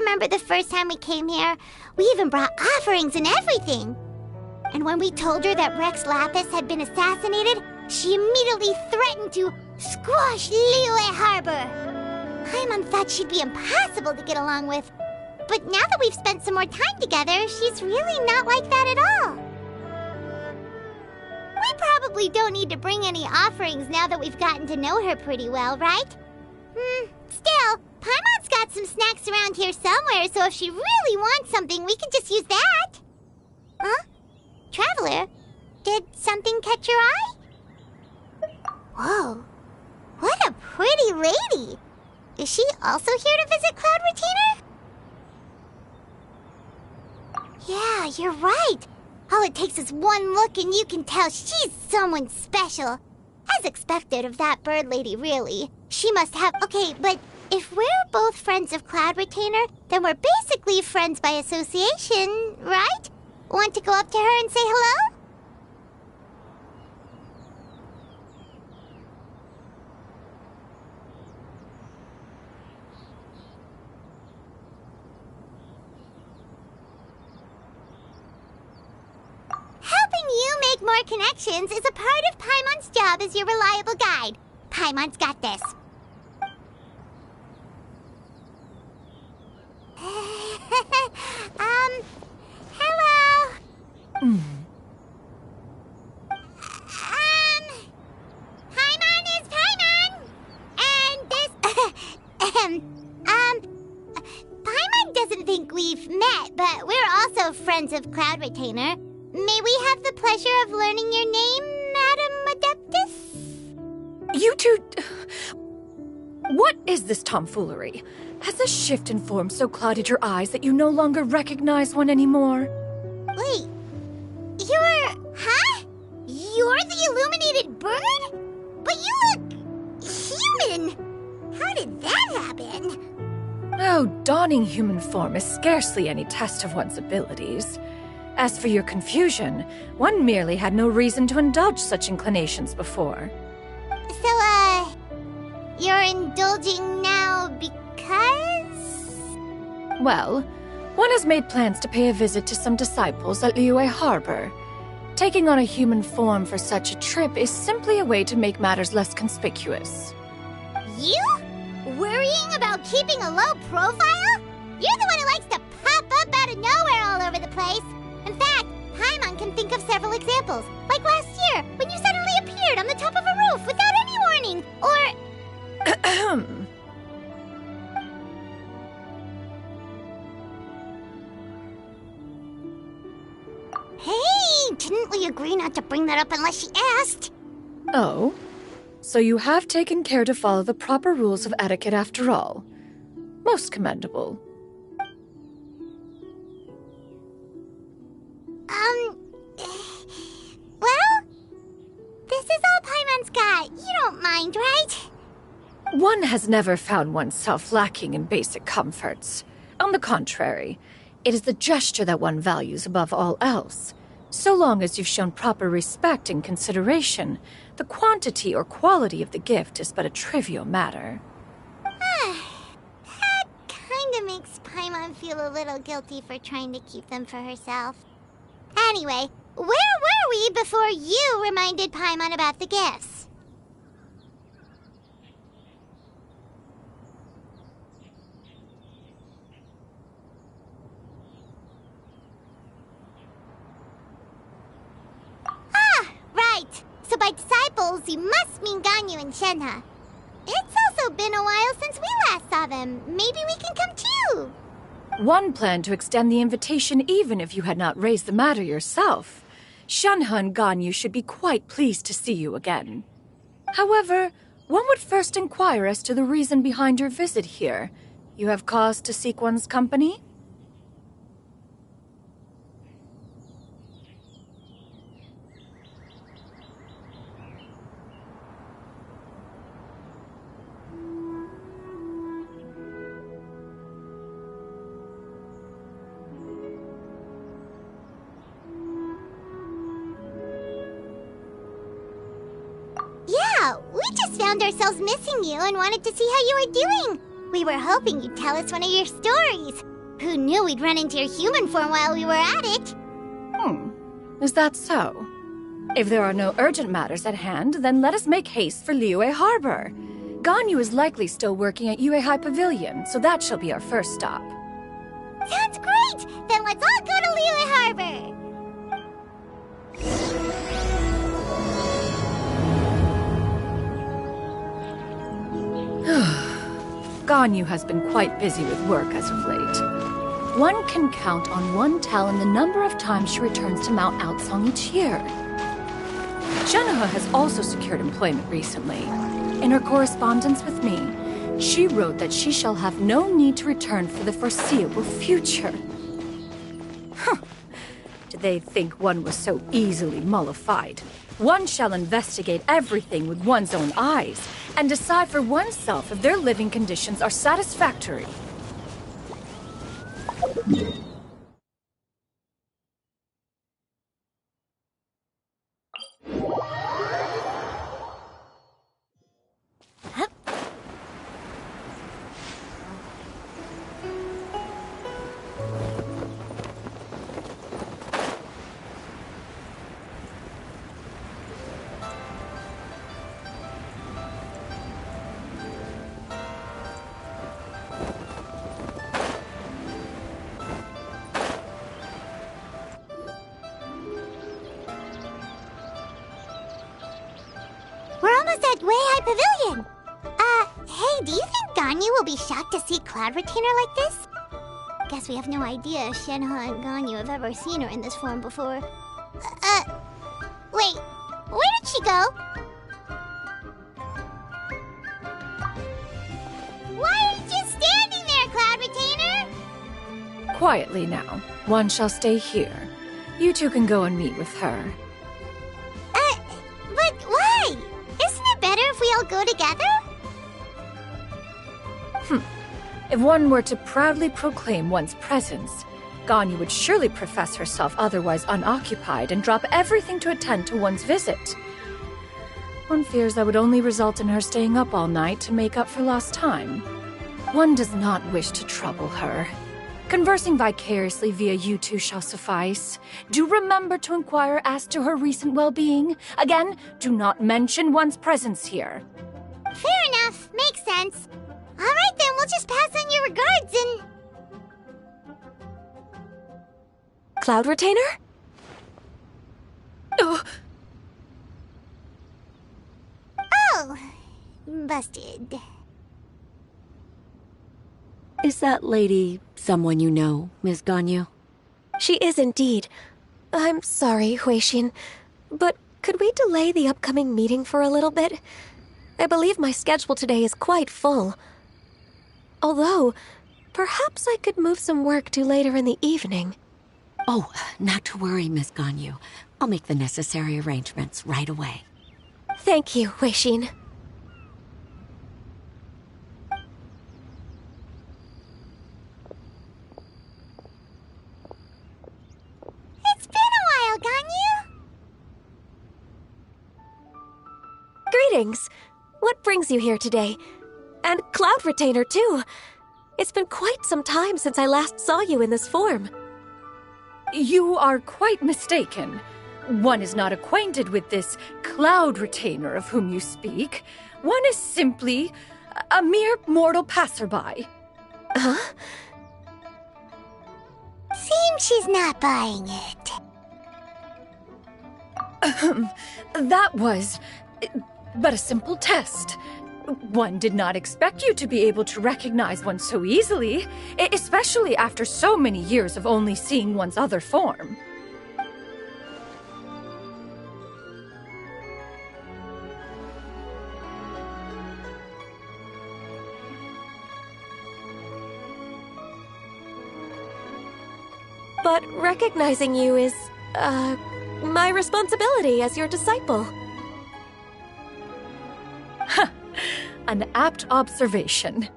Remember the first time we came here? We even brought offerings and everything. And when we told her that Rex Lapis had been assassinated, she immediately threatened to squash Liyue Harbor. Paimon thought she'd be impossible to get along with. But now that we've spent some more time together, she's really not like that at all. We probably don't need to bring any offerings now that we've gotten to know her pretty well, right? Still, Paimon's got some snacks around here somewhere, so if she really wants something, we can just use that. Huh? Traveler, did something catch your eye? Whoa, what a pretty lady. Is she also here to visit Cloud Retainer? Yeah, you're right. All it takes is one look and you can tell she's someone special. As expected of that bird lady, really. She must have... Okay, but if we're both friends of Cloud Retainer, then we're basically friends by association, right? Want to go up to her and say hello? Helping you make more connections is a part of Paimon's job as your reliable guide. Paimon's got this. Hello? Paimon is Paimon! And this... Paimon doesn't think we've met, but we're also friends of Cloud Retainer. May we have the pleasure of learning your name, Madam Adeptus? You two... What is this tomfoolery? Has a shift in form so clouded your eyes that you no longer recognize one anymore? Wait, Huh? You're the illuminated bird? But you look... human! How did that happen? Oh, donning human form is scarcely any test of one's abilities. As for your confusion, one merely had no reason to indulge such inclinations before. So, you're indulging now because? Well, one has made plans to pay a visit to some disciples at Liyue Harbor. Taking on a human form for such a trip is simply a way to make matters less conspicuous. You? Worrying about keeping a low profile? You're the one who likes to pop up out of nowhere all over the place. In fact, Paimon can think of several examples. Like last year, when you suddenly appeared on the top of a roof without any warning. Or... Hey, didn't we agree not to bring that up unless she asked? Oh? So you have taken care to follow the proper rules of etiquette after all. Most commendable. Well, this is all Paimon's got. You don't mind, right? One has never found oneself lacking in basic comforts. On the contrary, it is the gesture that one values above all else. So long as you've shown proper respect and consideration, the quantity or quality of the gift is but a trivial matter. That kinda makes Paimon feel a little guilty for trying to keep them for herself. Anyway, where were we before you reminded Paimon about the gifts? Right. So by disciples, you must mean Ganyu and Shenhe. It's also been a while since we last saw them. Maybe we can come too. One planned to extend the invitation even if you had not raised the matter yourself. Shenhe and Ganyu should be quite pleased to see you again. However, one would first inquire as to the reason behind your visit here. You have cause to seek one's company? Yeah, we just found ourselves missing you and wanted to see how you were doing. We were hoping you'd tell us one of your stories. Who knew we'd run into your human form while we were at it? Is that so? If there are no urgent matters at hand, then let us make haste for Liyue Harbor. Ganyu is likely still working at Yuehai Pavilion, so that shall be our first stop. Sounds great! Then let's all go to Liyue Harbor! Ganyu has been quite busy with work as of late. One can count on one talon the number of times she returns to Mount Outsong each year. Genoa has also secured employment recently. In her correspondence with me, she wrote that she shall have no need to return for the foreseeable future. Did they think one was so easily mollified? One shall investigate everything with one's own eyes and decide for oneself if their living conditions are satisfactory. We're almost at Weihai Pavilion! Hey, do you think Ganyu will be shocked to see Cloud Retainer like this? Guess we have no idea if Shenhe and Ganyu have ever seen her in this form before. Wait, where did she go? Why aren't you standing there, Cloud Retainer? Quietly now. One shall stay here. You two can go and meet with her. But why? Isn't it better if we all go together? If one were to proudly proclaim one's presence, Ganyu would surely profess herself otherwise unoccupied and drop everything to attend to one's visit. One fears that would only result in her staying up all night to make up for lost time. One does not wish to trouble her. Conversing vicariously via you two shall suffice. Do remember to inquire as to her recent well-being. Again, do not mention one's presence here. Fair enough. Makes sense. Alright then, we'll just pass on your regards and... Cloud Retainer? Oh, Oh, busted. Is that lady someone you know, Ms. Ganyu? She is indeed. I'm sorry, Huixin, but could we delay the upcoming meeting for a little bit? I believe my schedule today is quite full. Although, perhaps I could move some work to later in the evening. Oh, not to worry, Miss Ganyu. I'll make the necessary arrangements right away. Thank you, Huixin. It's been a while, Ganyu. Greetings. What brings you here today? And Cloud Retainer, too. It's been quite some time since I last saw you in this form. you are quite mistaken. One is not acquainted with this Cloud Retainer of whom you speak. One is simply a mere mortal passerby. Huh? Seems she's not buying it. That was but a simple test. One did not expect you to be able to recognize one so easily, especially after so many years of only seeing one's other form. But recognizing you is, my responsibility as your disciple. An apt observation.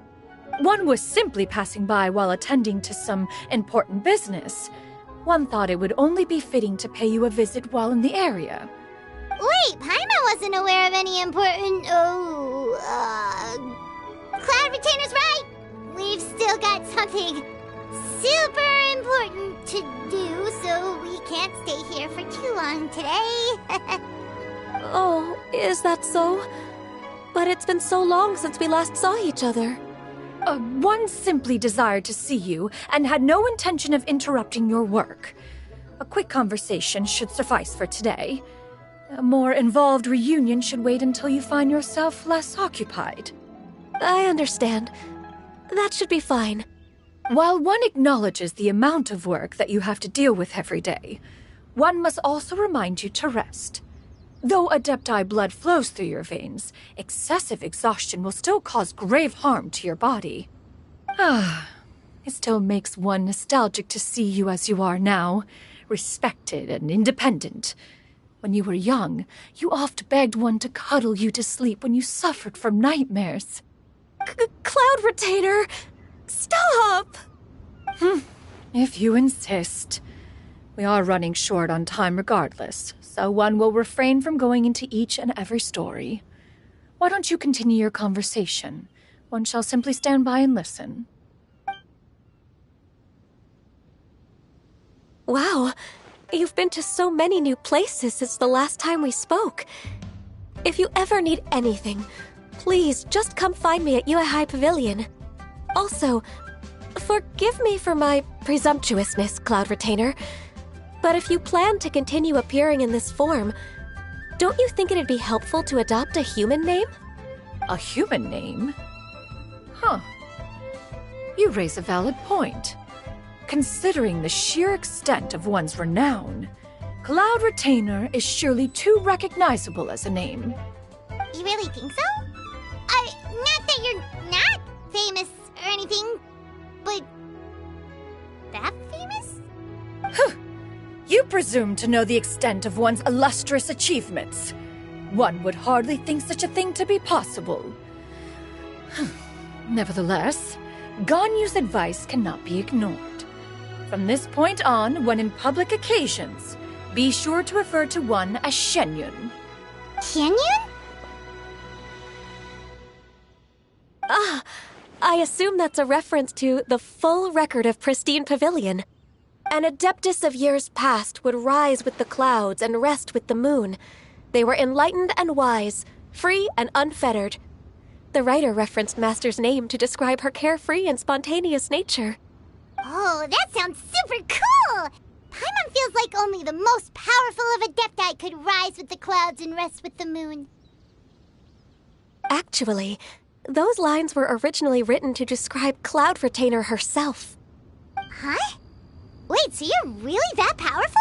One was simply passing by while attending to some important business. One thought it would only be fitting to pay you a visit while in the area. Wait, Paimon wasn't aware of any important... Cloud Retainer's right! We've still got something super important to do, so we can't stay here for too long today. Oh, is that so? But it's been so long since we last saw each other. One simply desired to see you and had no intention of interrupting your work. A quick conversation should suffice for today. A more involved reunion should wait until you find yourself less occupied. I understand. That should be fine. While one acknowledges the amount of work that you have to deal with every day, one must also remind you to rest. Though Adepti blood flows through your veins, excessive exhaustion will still cause grave harm to your body. It still makes one nostalgic to see you as you are now, respected and independent. When you were young, you oft begged one to cuddle you to sleep when you suffered from nightmares. Cloud Retainer! Stop! If you insist. We are running short on time regardless, so one will refrain from going into each and every story. Why don't you continue your conversation? One shall simply stand by and listen. Wow, you've been to so many new places since the last time we spoke. If you ever need anything, please just come find me at Uehai Pavilion. Also, forgive me for my presumptuousness, Cloud Retainer, but if you plan to continue appearing in this form, don't you think it'd be helpful to adopt a human name? A human name? Huh. You raise a valid point. Considering the sheer extent of one's renown, Cloud Retainer is surely too recognizable as a name. You really think so? Not that you're not famous or anything, but that famous? You presume to know the extent of one's illustrious achievements. One would hardly think such a thing to be possible. Nevertheless, Ganyu's advice cannot be ignored. From this point on, when in public occasions, be sure to refer to one as Shenyun. Shenyun? I assume that's a reference to the full record of Pristine Pavilion. An Adeptus of years past would rise with the clouds and rest with the moon. They were enlightened and wise, free and unfettered. The writer referenced Master's name to describe her carefree and spontaneous nature. Oh, that sounds super cool! Paimon feels like only the most powerful of Adepti could rise with the clouds and rest with the moon. Actually, those lines were originally written to describe Cloud Retainer herself. Huh? Wait, so you're really that powerful?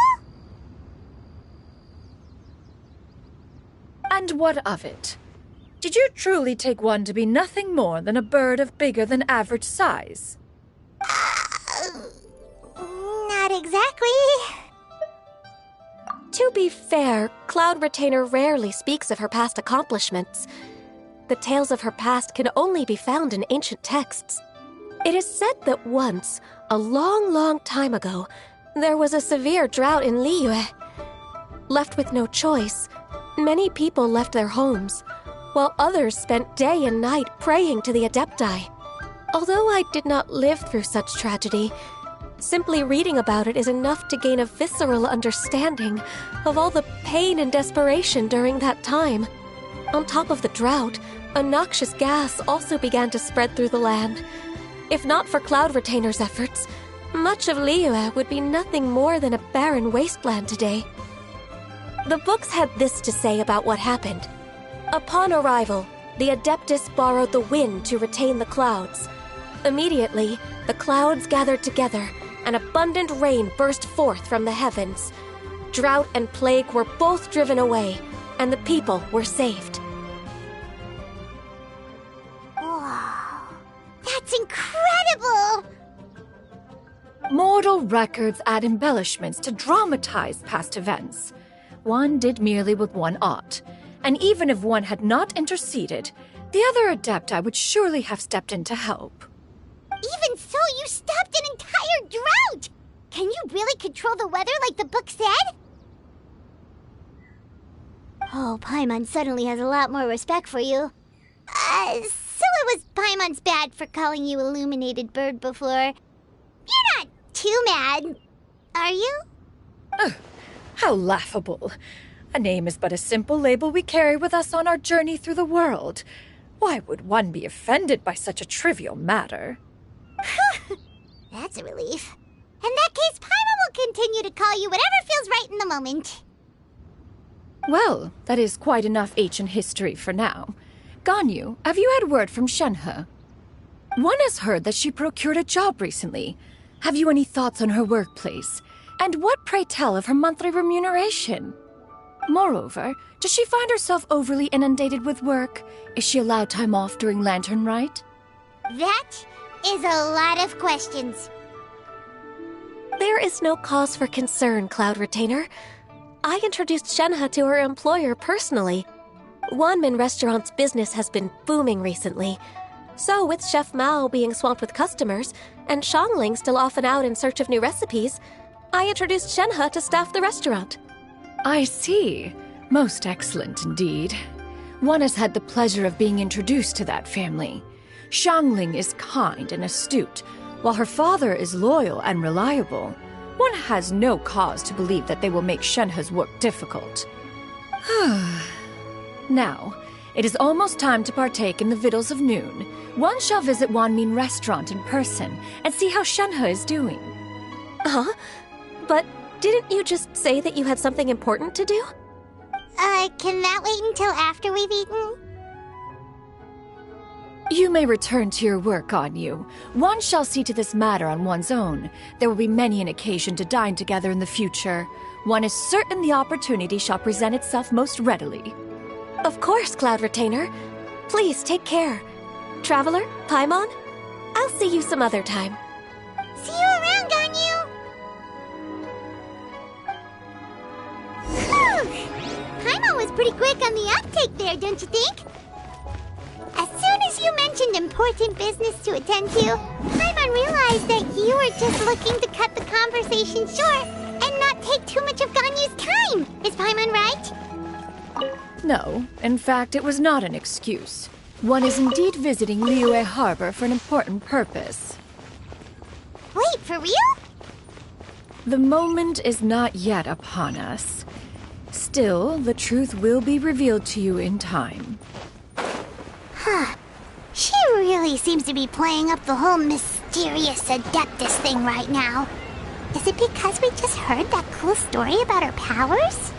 And what of it? Did you truly take one to be nothing more than a bird of bigger than average size? Not exactly. To be fair, Cloud Retainer rarely speaks of her past accomplishments. The tales of her past can only be found in ancient texts. It is said that once, a long, long time ago, there was a severe drought in Liyue. Left with no choice, many people left their homes, while others spent day and night praying to the Adepti. Although I did not live through such tragedy, simply reading about it is enough to gain a visceral understanding of all the pain and desperation during that time. On top of the drought, a noxious gas also began to spread through the land. If not for Cloud Retainer's efforts, much of Liyue would be nothing more than a barren wasteland today. The books had this to say about what happened. Upon arrival, the Adeptus borrowed the wind to retain the clouds. Immediately, the clouds gathered together, and abundant rain burst forth from the heavens. Drought and plague were both driven away, and the people were saved. Wow, that's incredible! Mortal records add embellishments to dramatize past events. One did merely with one ought, and even if one had not interceded, the other Adepti would surely have stepped in to help. Even so, you stopped an entire drought! Can you really control the weather like the book said? Oh, Paimon suddenly has a lot more respect for you. So it was Paimon's bad for calling you Illuminated Bird before. You're not too mad, are you? How laughable. A name is but a simple label we carry with us on our journey through the world. Why would one be offended by such a trivial matter? That's a relief. In that case, Paimon will continue to call you whatever feels right in the moment. Well, that is quite enough ancient history for now. Ganyu, have you had word from Shenhe? One has heard that she procured a job recently. Have you any thoughts on her workplace? And what, pray tell, of her monthly remuneration? Moreover, does she find herself overly inundated with work? Is she allowed time off during Lantern Rite? That is a lot of questions. There is no cause for concern, Cloud Retainer. I introduced Shenhe to her employer personally. Wanmin Restaurant's business has been booming recently. So, with Chef Mao being swamped with customers, and Shangling still off and out in search of new recipes, I introduced Shenhe to staff the restaurant. I see. Most excellent indeed. One has had the pleasure of being introduced to that family. Shangling is kind and astute, while her father is loyal and reliable. One has no cause to believe that they will make Shenhe's work difficult. Now, it is almost time to partake in the victuals of noon. One shall visit Wanmin Restaurant in person and see how Shenhe is doing. Huh? But didn't you just say that you had something important to do? Can that wait until after we've eaten? You may return to your work, Ganyu. One shall see to this matter on one's own. There will be many an occasion to dine together in the future. One is certain the opportunity shall present itself most readily. Of course, Cloud Retainer. Please take care. Traveler, Paimon, I'll see you some other time. See you around, Ganyu! Paimon was pretty quick on the uptake there, don't you think? As soon as you mentioned important business to attend to, Paimon realized that you were just looking to cut the conversation short and not take too much of Ganyu's time. Is Paimon right? No, in fact, it was not an excuse. One is indeed visiting Liyue Harbor for an important purpose. Wait, for real? The moment is not yet upon us. Still, the truth will be revealed to you in time. She really seems to be playing up the whole mysterious Adeptus thing right now. Is it because we just heard that cool story about her powers?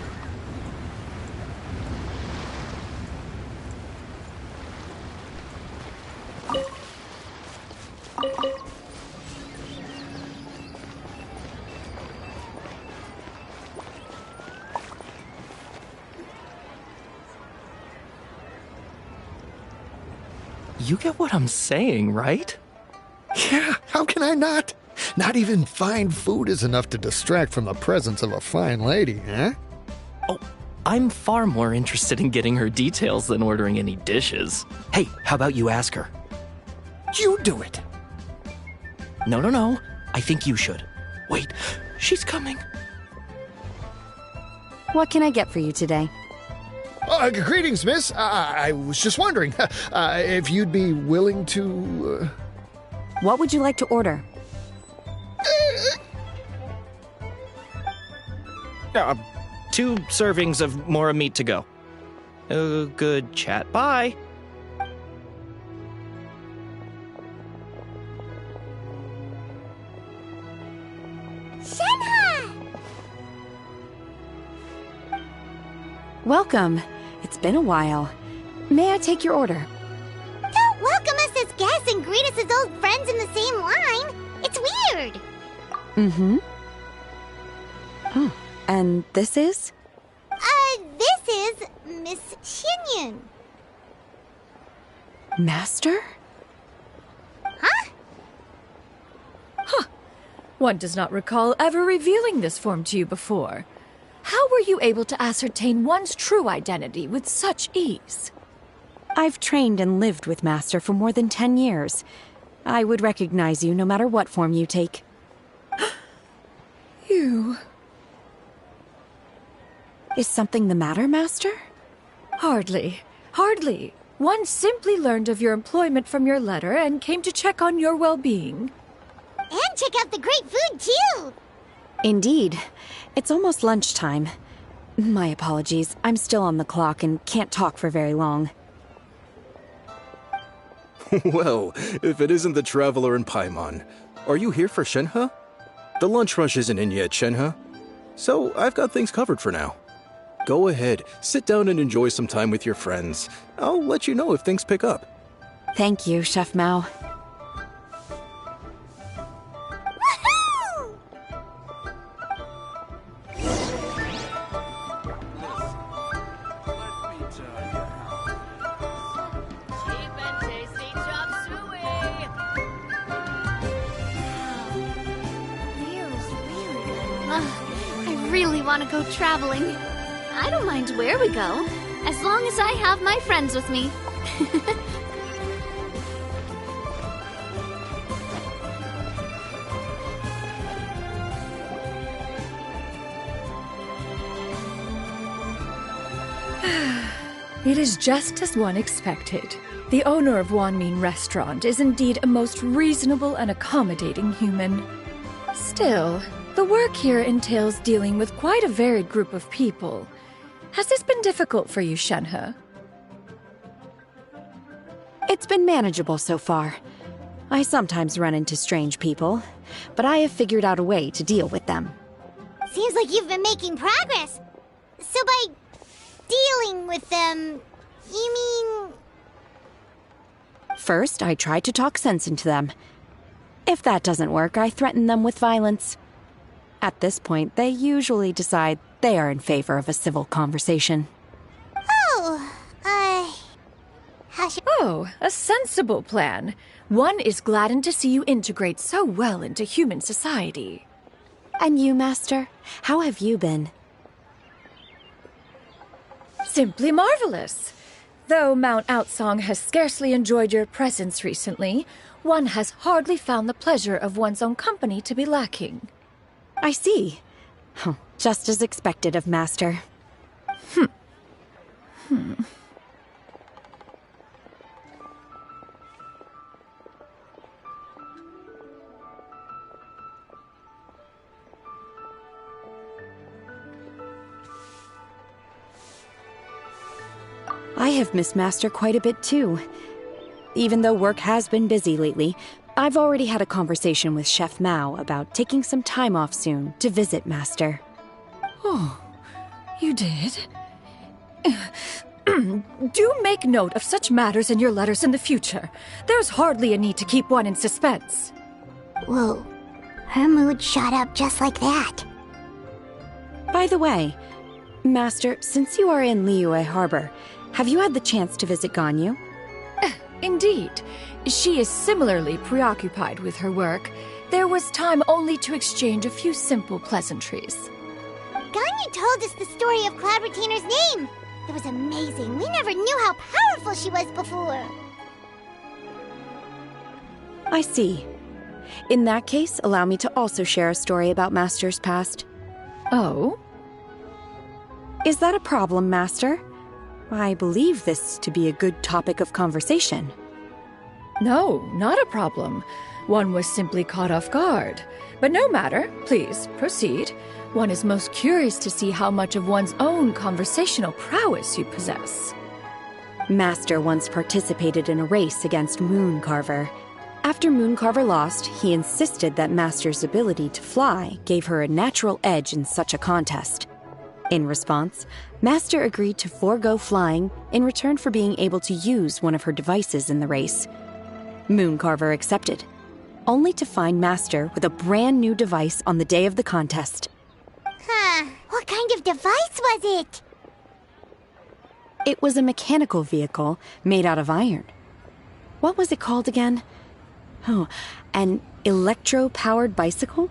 You get what I'm saying, right? Yeah, how can I not? Not even fine food is enough to distract from the presence of a fine lady, huh? Oh, I'm far more interested in getting her details than ordering any dishes. Hey, how about you ask her? You do it. No. I think you should. Wait, she's coming. What can I get for you today? Greetings, miss. I was just wondering if you'd be willing to... What would you like to order? 2 servings of Mora meat to go. Good chat. Bye. Shenhe! Welcome. It's been a while. May I take your order? Don't welcome us as guests and greet us as old friends in the same line. It's weird. Mm-hmm. Oh, and this is? This is Miss Xinyun. Master? Huh? One does not recall ever revealing this form to you before. How were you able to ascertain one's true identity with such ease? I've trained and lived with Master for more than 10 years. I would recognize you no matter what form you take. You... Is something the matter, Master? Hardly. Hardly. One simply learned of your employment from your letter and came to check on your well-being. And check out the great food, too! Indeed. It's almost lunchtime. My apologies. I'm still on the clock and can't talk for very long. Well, if it isn't the Traveler in Paimon, are you here for Shenhe? The lunch rush isn't in yet, Shenhe. So I've got things covered for now. Go ahead, sit down and enjoy some time with your friends. I'll let you know if things pick up. Thank you, Chef Mao. Woohoo! I really want to go traveling. I don't mind where we go, as long as I have my friends with me. It is just as one expected. The owner of Wanmin Restaurant is indeed a most reasonable and accommodating human. Still, the work here entails dealing with quite a varied group of people. Has this been difficult for you, Shenhe? It's been manageable so far. I sometimes run into strange people, but I have figured out a way to deal with them. Seems like you've been making progress. So by dealing with them, you mean... First, I try to talk sense into them. If that doesn't work, I threaten them with violence. At this point, they usually decide they are in favor of a civil conversation. How should... Oh, a sensible plan. One is gladdened to see you integrate so well into human society. And you, Master? How have you been? Simply marvelous. Though Mount Outsong has scarcely enjoyed your presence recently, one has hardly found the pleasure of one's own company to be lacking. I see. Just as expected of Master. I have missed Master quite a bit too. Even though work has been busy lately, I've already had a conversation with Chef Mao about taking some time off soon to visit Master. Oh, you did? Do make note of such matters in your letters in the future. There's hardly a need to keep one in suspense. Whoa, her mood shot up just like that. By the way, Master, since you are in Liyue Harbor, have you had the chance to visit Ganyu? Indeed. She is similarly preoccupied with her work. There was time only to exchange a few simple pleasantries. Ganyu told us the story of Cloud Retainer's name. It was amazing. We never knew how powerful she was before. I see. In that case, allow me to also share a story about Master's past. Oh? Is that a problem, Master? I believe this to be a good topic of conversation. No, not a problem. One was simply caught off guard. But no matter. Please, proceed. One is most curious to see how much of one's own conversational prowess you possess. Master once participated in a race against Mooncarver. After Mooncarver lost, he insisted that Master's ability to fly gave her a natural edge in such a contest. In response, Master agreed to forego flying in return for being able to use one of her devices in the race. Mooncarver accepted, only to find Master with a brand new device on the day of the contest. What kind of device was it? It was a mechanical vehicle made out of iron. What was it called again? Oh, an electro-powered bicycle?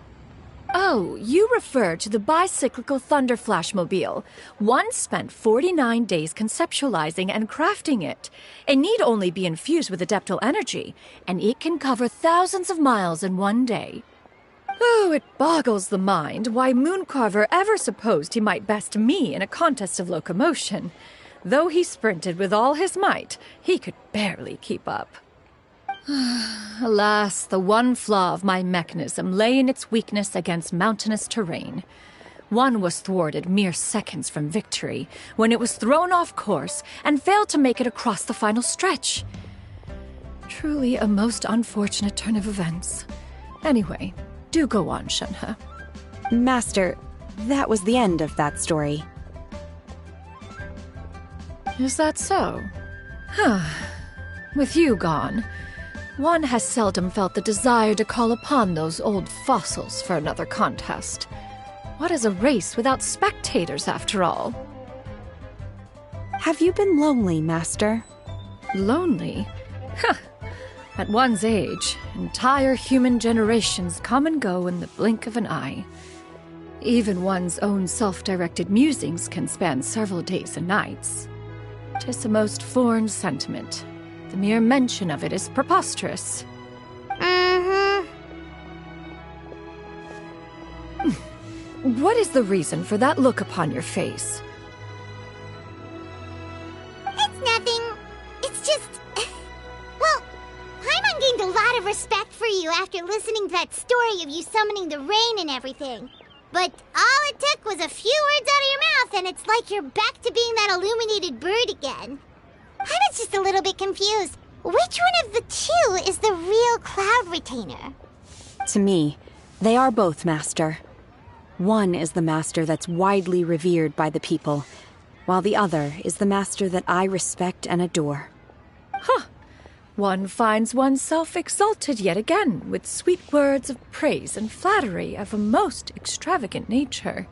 Oh, you refer to the bicyclical Thunder Flashmobile. One spent 49 days conceptualizing and crafting it. It need only be infused with adeptal energy, and it can cover thousands of miles in one day. Oh, it boggles the mind why Mooncarver ever supposed he might best me in a contest of locomotion. Though he sprinted with all his might, he could barely keep up. Alas, the one flaw of my mechanism lay in its weakness against mountainous terrain. One was thwarted mere seconds from victory, when it was thrown off course and failed to make it across the final stretch. Truly a most unfortunate turn of events. Anyway, do go on, Shenhe. Master, that was the end of that story. Is that so? With you gone, one has seldom felt the desire to call upon those old fossils for another contest. What is a race without spectators, after all? Have you been lonely, Master? Lonely? At one's age, entire human generations come and go in the blink of an eye. Even one's own self-directed musings can span several days and nights. 'Tis a most foreign sentiment. The mere mention of it is preposterous. What is the reason for that look upon your face? It's nothing. It's just... Well, Paimon gained a lot of respect for you after listening to that story of you summoning the rain and everything. But all it took was a few words out of your mouth, and it's like you're back to being that illuminated bird again. I was just a little bit confused. Which one of the two is the real Cloud Retainer? To me, they are both, Master. One is the master that's widely revered by the people, while the other is the master that I respect and adore. One finds oneself exalted yet again with sweet words of praise and flattery of a most extravagant nature.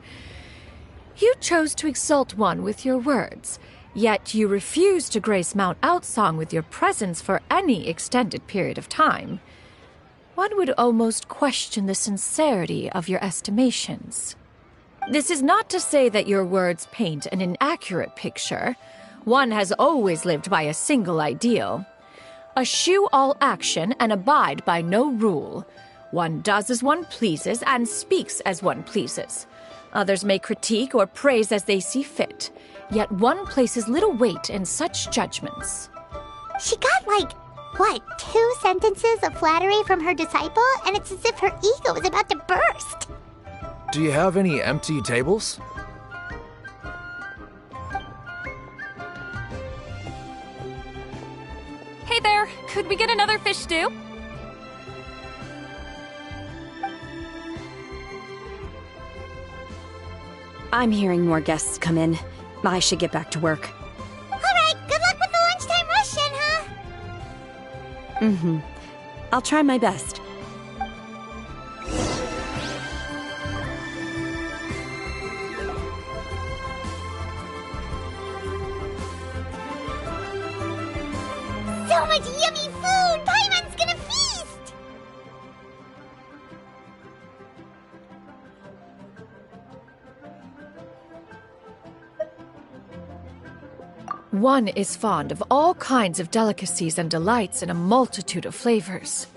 You chose to exalt one with your words, yet you refuse to grace Mount Outsong with your presence for any extended period of time. One would almost question the sincerity of your estimations. This is not to say that your words paint an inaccurate picture. One has always lived by a single ideal. Eschew all action and abide by no rule. One does as one pleases and speaks as one pleases. Others may critique or praise as they see fit, yet one places little weight in such judgments. She got, like, 2 sentences of flattery from her disciple, and it's as if her ego is about to burst. Do you have any empty tables? Hey there, could we get another fish stew? I'm hearing more guests come in. I should get back to work. Alright, good luck with the lunchtime rush, Shenhe. I'll try my best. So much yummy food! Paimon's gonna feast! One is fond of all kinds of delicacies and delights in a multitude of flavors.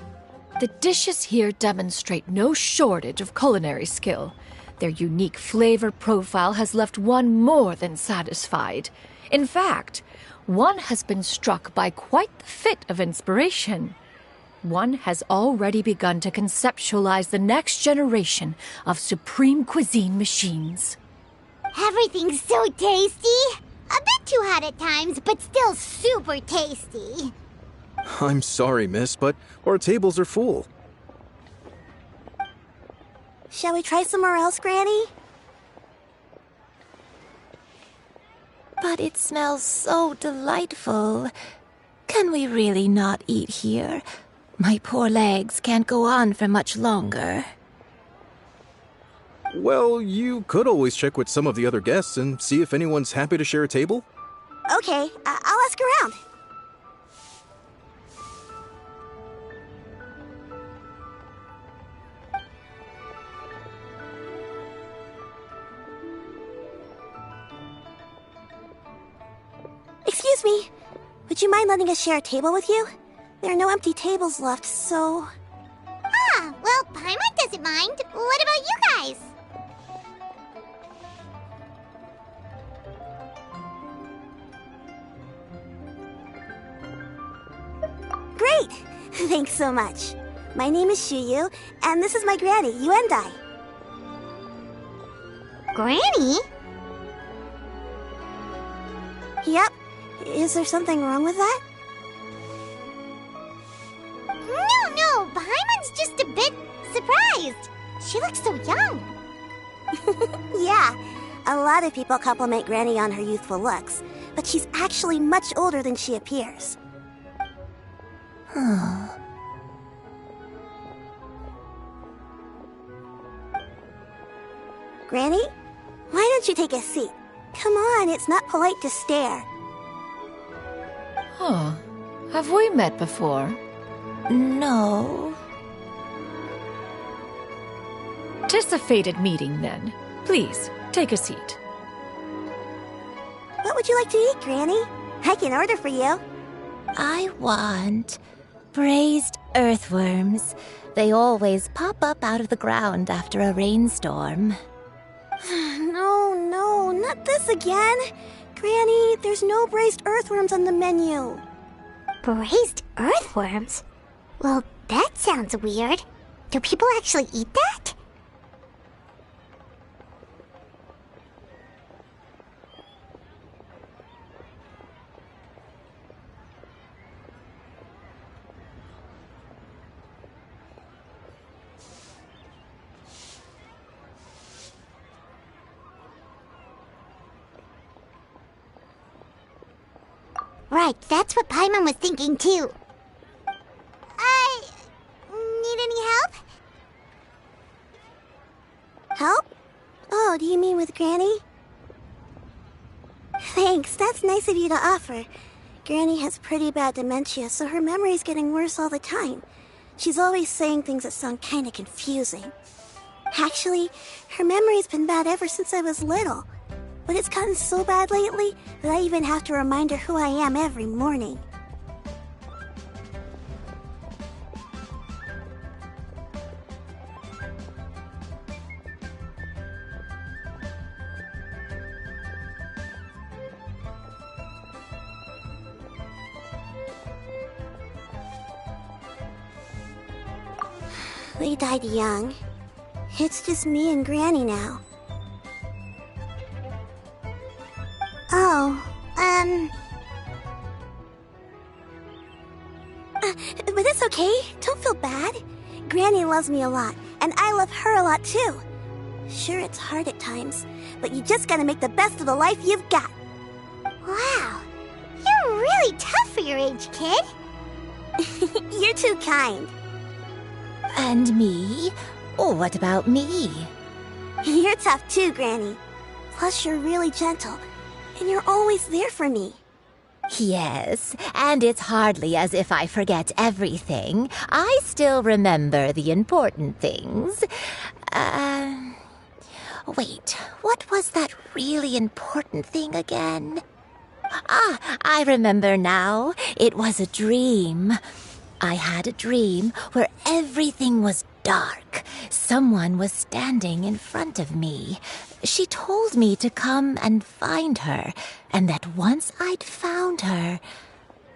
The dishes here demonstrate no shortage of culinary skill. Their unique flavor profile has left one more than satisfied. In fact, one has been struck by quite the fit of inspiration. One has already begun to conceptualize the next generation of supreme cuisine machines. Everything's so tasty! A bit too hot at times, but still super tasty. I'm sorry, miss, but our tables are full. Shall we try somewhere else, Granny? But it smells so delightful. Can we really not eat here? My poor legs can't go on for much longer. Well, you could always check with some of the other guests and see if anyone's happy to share a table. Okay, I'll ask around. Excuse me. Would you mind letting us share a table with you? There are no empty tables left, so... Ah, well, Paimon doesn't mind. What about you guys? Great! Thanks so much. My name is Shuyu, and this is my granny, Yuendai. Granny? Yep. Is there something wrong with that? No, Paimon's just a bit surprised. She looks so young. Yeah, a lot of people compliment Granny on her youthful looks, but she's actually much older than she appears. Granny, why don't you take a seat? Come on, it's not polite to stare. Huh. Have we met before? No. 'Tis a fated meeting, then. Please, take a seat. What would you like to eat, Granny? I can order for you. I want braised earthworms. They always pop up out of the ground after a rainstorm. No, not this again. Granny, there's no braised earthworms on the menu. Braised earthworms? Well, that sounds weird. Do people actually eat that? Right, that's what Paimon was thinking too. Need any help? Help? Oh, do you mean with Granny? Thanks, that's nice of you to offer. Granny has pretty bad dementia, so her memory's getting worse all the time. She's always saying things that sound kinda confusing. Actually, her memory's been bad ever since I was little. But it's gotten so bad lately that I even have to remind her who I am every morning. They died young. It's just me and Granny now. But it's okay. Don't feel bad. Granny loves me a lot, and I love her a lot too. Sure, it's hard at times, but you just gotta make the best of the life you've got. Wow, you're really tough for your age, kid. You're too kind. And me? Oh, what about me? You're tough too, Granny. Plus, you're really gentle, and you're always there for me. Yes, and it's hardly as if I forget everything. I still remember the important things. Wait, what was that really important thing again? Ah, I remember now. It was a dream. I had a dream where everything was dark. Someone was standing in front of me. She told me to come and find her, and that once I'd found her,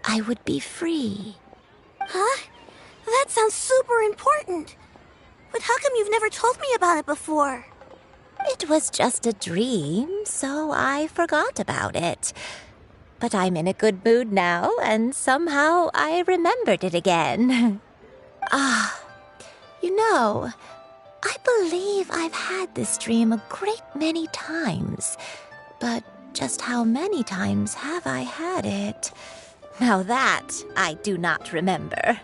I would be free. Huh? That sounds super important. But how come you've never told me about it before? It was just a dream, so I forgot about it. But I'm in a good mood now, and somehow I remembered it again. You know, I believe I've had this dream a great many times. But just how many times have I had it? Now that I do not remember.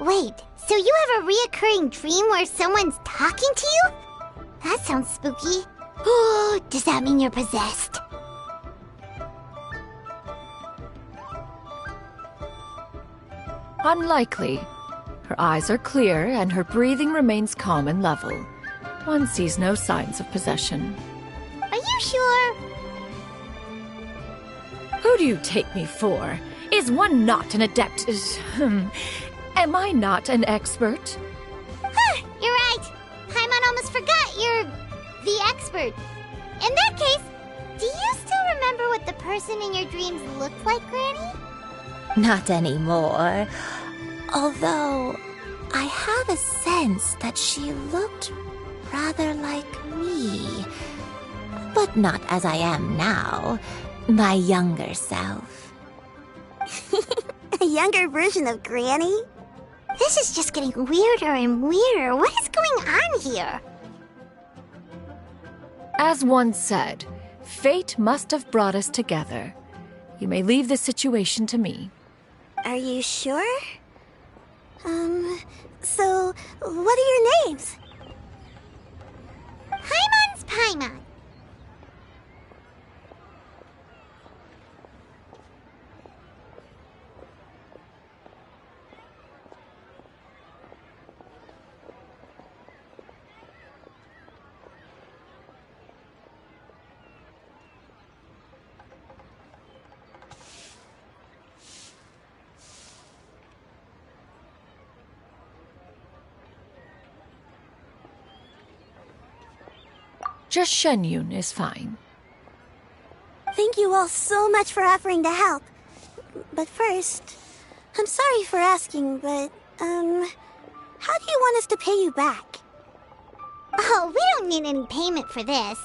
Wait, so you have a reoccurring dream where someone's talking to you? That sounds spooky. Oh, does that mean you're possessed? Unlikely. Her eyes are clear and her breathing remains calm and level. One sees no signs of possession. Are you sure? Who do you take me for? Is one not an adept? Am I not an expert? Huh, you're right. Paimon almost forgot you're the expert. In that case, do you still remember what the person in your dreams looked like, Granny? Not anymore. Although, I have a sense that she looked rather like me. But not as I am now. My younger self. A younger version of Granny? This is just getting weirder and weirder. What is going on here? As one said, fate must have brought us together. You may leave this situation to me. Are you sure? So, what are your names? Paimon's Paimon. Just Shenyun is fine. Thank you all so much for offering to help. But first, I'm sorry for asking, but, how do you want us to pay you back? Oh, we don't need any payment for this.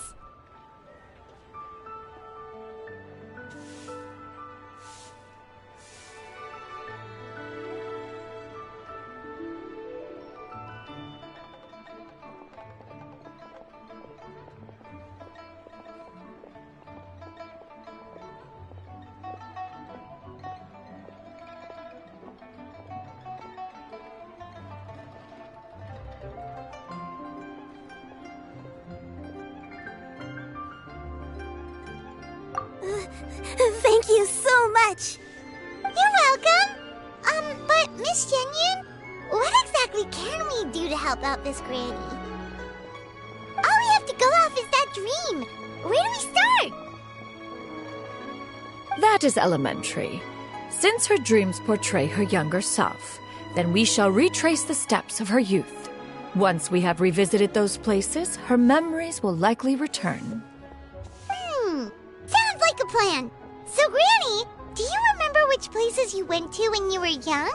Thank you so much! You're welcome! But Miss Shenyun, what exactly can we do to help out this Granny? All we have to go off is that dream! Where do we start? That is elementary. Since her dreams portray her younger self, then we shall retrace the steps of her youth. Once we have revisited those places, her memories will likely return. Sounds like a plan. So, Granny, do you remember which places you went to when you were young?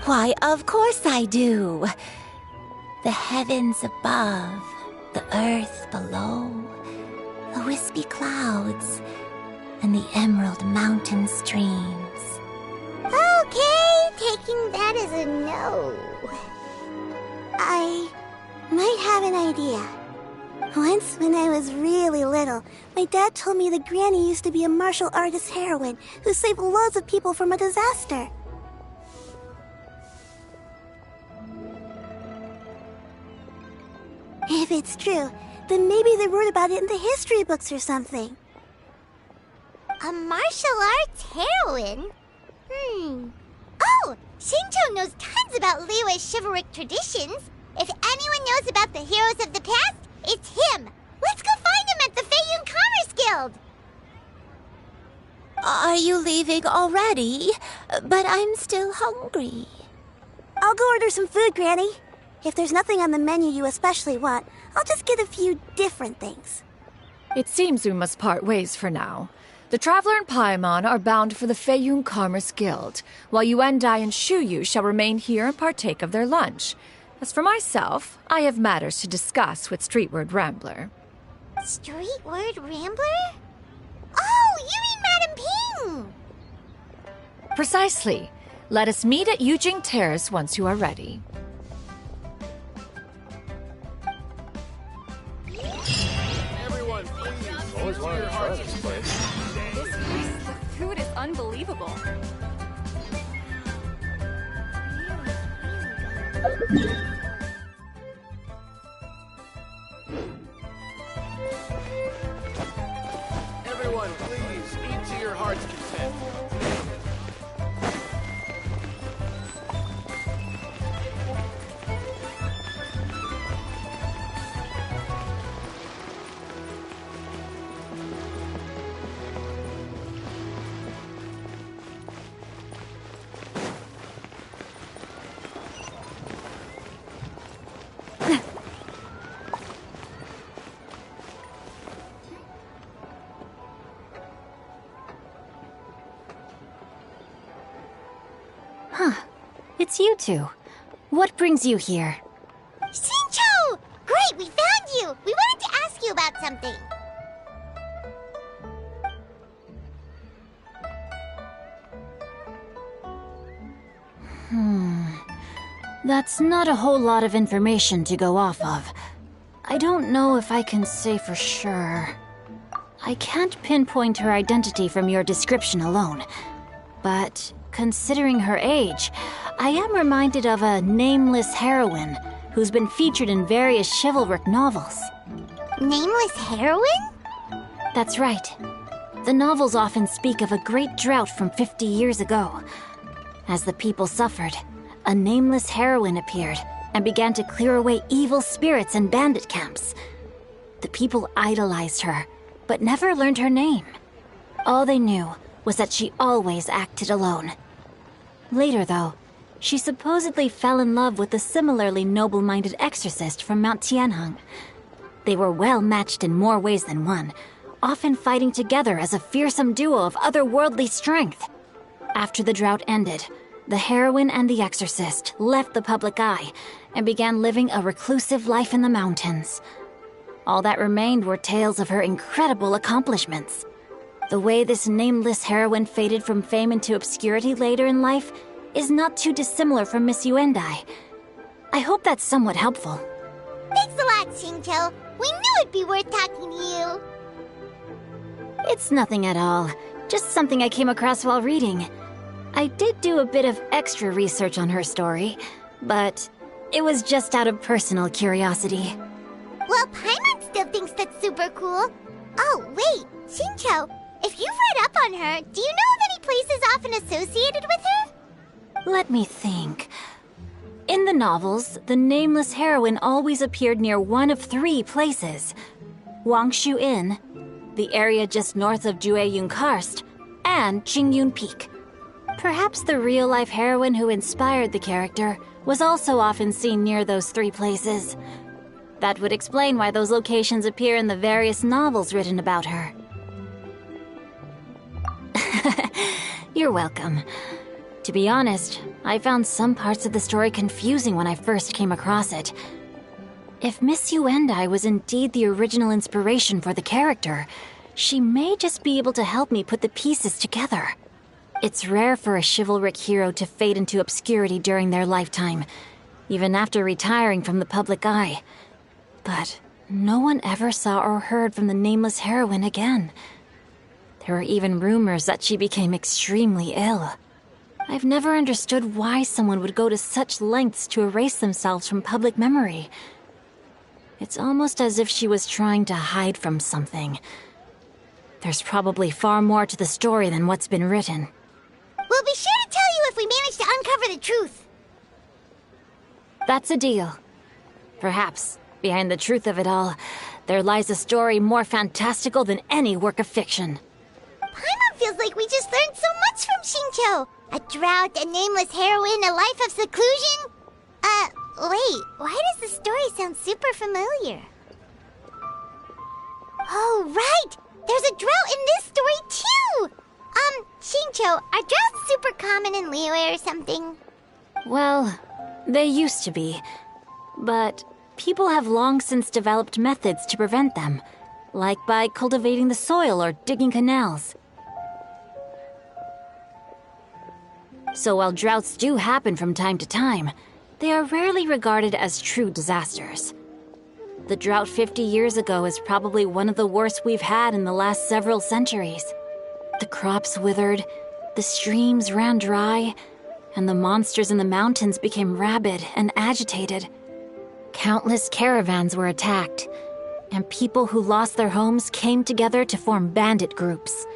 Why, of course I do. The heavens above, the earth below, the wispy clouds, and the emerald mountain streams. Okay, taking that as a no. I might have an idea. Once, when I was really little, my dad told me that Granny used to be a martial artist heroine who saved loads of people from a disaster. If it's true, then maybe they wrote about it in the history books or something. A martial arts heroine? Oh, Shinto knows tons about Liyue's chivalric traditions. If anyone knows about the heroes of the past, it's him! Let's go find him at the Feiyun Commerce Guild! Are you leaving already? But I'm still hungry. I'll go order some food, Granny. If there's nothing on the menu you especially want, I'll just get a few different things. It seems we must part ways for now. The Traveler and Paimon are bound for the Feiyun Commerce Guild, while Yuendai and Shuyu shall remain here and partake of their lunch. As for myself, I have matters to discuss with Streetward Rambler. Streetward Rambler? Oh, you mean Madame Ping! Precisely. Let us meet at Yujing Terrace once you are ready. Everyone, please. Always wanted to try this place. This place, the food is unbelievable. Everyone, please, eat to your heart's content. it's you two. What brings you here? Shincho! Great, we found you! We wanted to ask you about something. That's not a whole lot of information to go off of. I don't know if I can say for sure. I can't pinpoint her identity from your description alone. But considering her age, I am reminded of a nameless heroine who's been featured in various chivalric novels. Nameless heroine? That's right. The novels often speak of a great drought from 50 years ago. As the people suffered, a nameless heroine appeared and began to clear away evil spirits and bandit camps. The people idolized her, but never learned her name. All they knew was that she always acted alone. Later, though, she supposedly fell in love with a similarly noble-minded exorcist from Mount Tianheng. They were well matched in more ways than one, often fighting together as a fearsome duo of otherworldly strength. After the drought ended, the heroine and the exorcist left the public eye and began living a reclusive life in the mountains. All that remained were tales of her incredible accomplishments. The way this nameless heroine faded from fame into obscurity later in life is not too dissimilar from Miss Yuendai. I hope that's somewhat helpful. Thanks a lot, Shincho. We knew it'd be worth talking to you. It's nothing at all. Just something I came across while reading. I did do a bit of extra research on her story, but it was just out of personal curiosity. Well, Paimon still thinks that's super cool. Oh, wait, Shincho, if you've read up on her, do you know of any places often associated with her? Let me think. In the novels, the nameless heroine always appeared near one of 3 places. Wangshu Inn, the area just north of Jueyun Karst, and Qingyun Peak. Perhaps the real-life heroine who inspired the character was also often seen near those 3 places. That would explain why those locations appear in the various novels written about her. You're welcome. To be honest, I found some parts of the story confusing when I first came across it. If Miss Yuendai was indeed the original inspiration for the character, she may just be able to help me put the pieces together. It's rare for a chivalric hero to fade into obscurity during their lifetime, even after retiring from the public eye. But no one ever saw or heard from the nameless heroine again. There were even rumors that she became extremely ill. I've never understood why someone would go to such lengths to erase themselves from public memory. It's almost as if she was trying to hide from something. There's probably far more to the story than what's been written. We'll be sure to tell you if we manage to uncover the truth. That's a deal. Perhaps, behind the truth of it all, there lies a story more fantastical than any work of fiction. Paimon feels like we just learned so much from Shincho. A drought, a nameless heroine, a life of seclusion. Wait, why does the story sound super familiar? Oh, right! There's a drought in this story, too! Shincho, are droughts super common in Liyue or something? Well, they used to be. But people have long since developed methods to prevent them, like by cultivating the soil or digging canals. So while droughts do happen from time to time, they are rarely regarded as true disasters. The drought 50 years ago is probably one of the worst we've had in the last several centuries. The crops withered, the streams ran dry, and the monsters in the mountains became rabid and agitated. Countless caravans were attacked, and people who lost their homes came together to form bandit groups.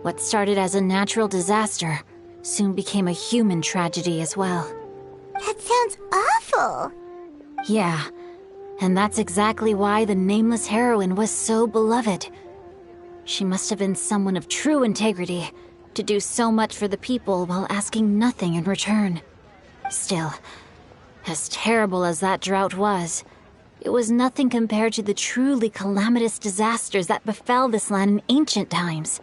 What started as a natural disaster soon became a human tragedy as well. That sounds awful. Yeah, and that's exactly why the nameless heroine was so beloved. She must have been someone of true integrity, to do so much for the people while asking nothing in return. Still, as terrible as that drought was, it was nothing compared to the truly calamitous disasters that befell this land in ancient times.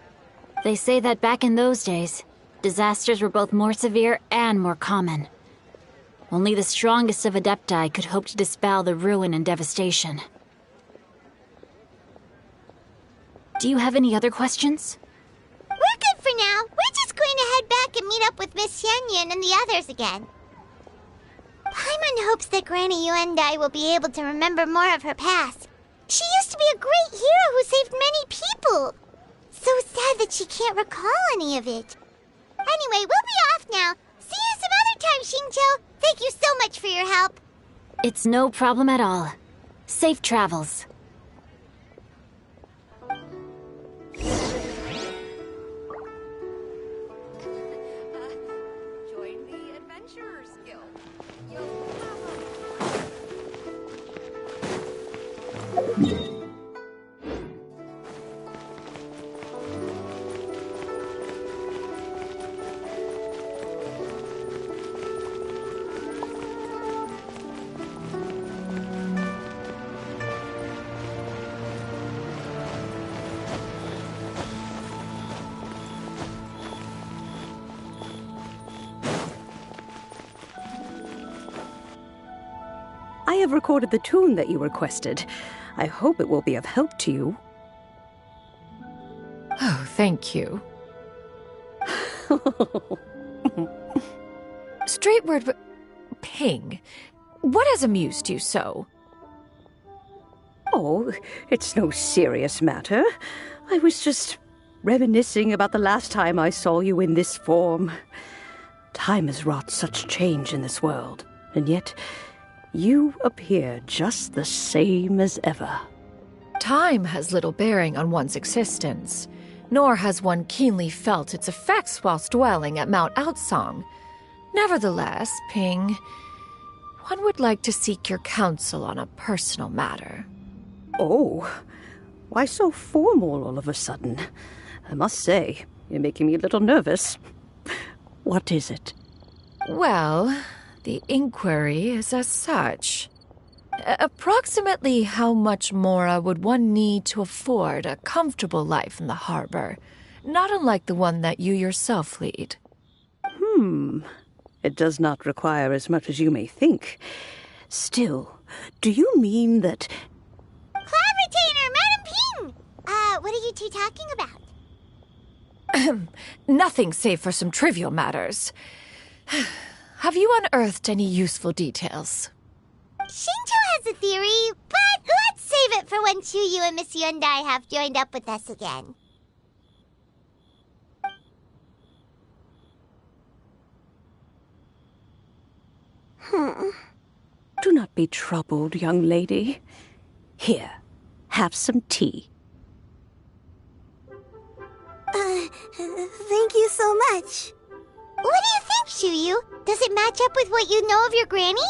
They say that back in those days, disasters were both more severe and more common. Only the strongest of Adepti could hope to dispel the ruin and devastation. Do you have any other questions? We're good for now. We're just going to head back and meet up with Miss Xianyan and the others again. Paimon hopes that Granny Yuendai will be able to remember more of her past. She used to be a great hero who saved many people. So sad that she can't recall any of it. Anyway, we'll be off now. See you some other time, Xingqiu. Thank you so much for your help. It's no problem at all. Safe travels. Join the Adventurers Guild. I have recorded the tune that you requested. I hope it will be of help to you. Oh, thank you. Straight word, but Ping, what has amused you so? Oh, it's no serious matter. I was just reminiscing about the last time I saw you in this form. Time has wrought such change in this world, and yet you appear just the same as ever. Time has little bearing on one's existence, nor has one keenly felt its effects whilst dwelling at Mount Outsong. Nevertheless, Ping, one would like to seek your counsel on a personal matter. Oh, why so formal all of a sudden? I must say, you're making me a little nervous. What is it? Well, the inquiry is as such. Approximately how much more would one need to afford a comfortable life in the harbor, not unlike the one that you yourself lead? It does not require as much as you may think. Still, do you mean that... Cloud Retainer, Madam Ping! What are you two talking about? Nothing save for some trivial matters. Have you unearthed any useful details? Xingqiu has a theory, but let's save it for when Chuyu and Miss Yuendai have joined up with us again. Do not be troubled, young lady. Here, have some tea. Thank you so much. What do you think, Chuyu? Does it match up with what you know of your granny?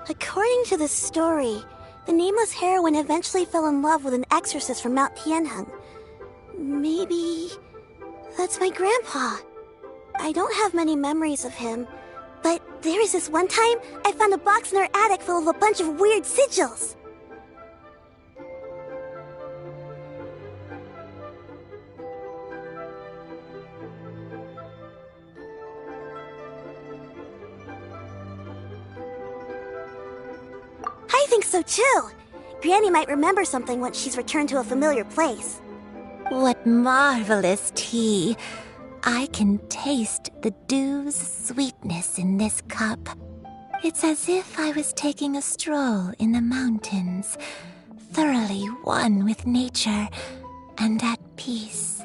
According to the story, the nameless heroine eventually fell in love with an exorcist from Mount Tianheng. Maybe that's my grandpa. I don't have many memories of him, but there was this one time I found a box in our attic full of a bunch of weird sigils. I think so too. Granny might remember something once she's returned to a familiar place. What marvelous tea. I can taste the dew's sweetness in this cup. It's as if I was taking a stroll in the mountains, thoroughly one with nature and at peace.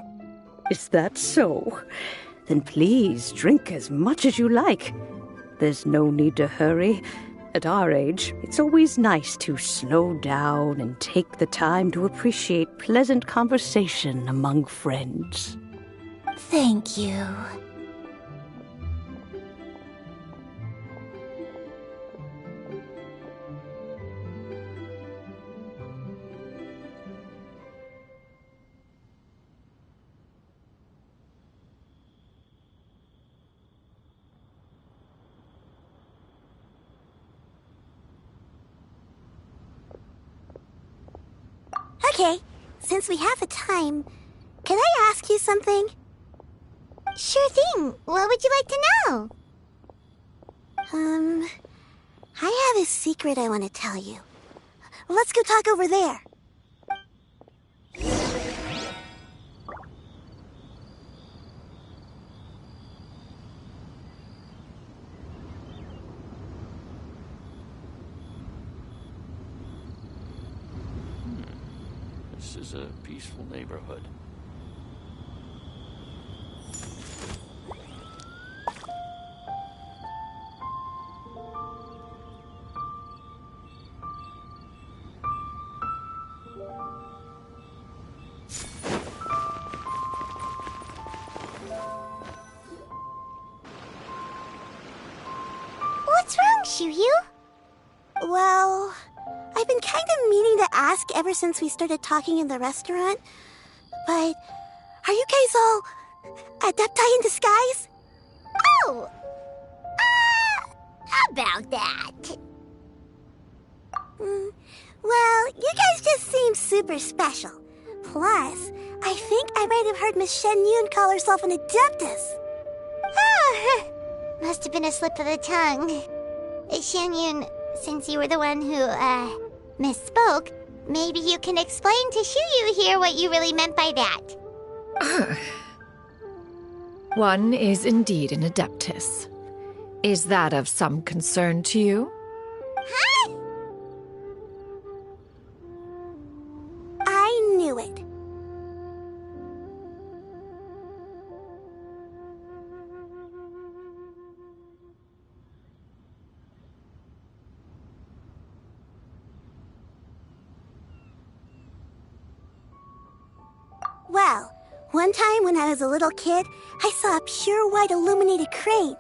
Is that so? Then please drink as much as you like. There's no need to hurry. At our age, it's always nice to slow down and take the time to appreciate pleasant conversation among friends. Thank you. Okay, since we have the time, can I ask you something? Sure thing. What would you like to know? I have a secret I want to tell you. Let's go talk over there. This is a peaceful neighborhood. What's wrong, Shiryu? Well, I've been kind of meaning to ask ever since we started talking in the restaurant. But are you guys all adepti in disguise? Oh! About that. Well, you guys just seem super special. Plus, I think I might have heard Miss Shen Yun call herself an adeptus. Oh, must have been a slip of the tongue. Shen Yun, since you were the one who, misspoke, maybe you can explain to Shiryu here what you really meant by that. One is indeed an adeptus. Is that of some concern to you? Huh? I knew it. Well, one time when I was a little kid, I saw a pure white illuminated crane.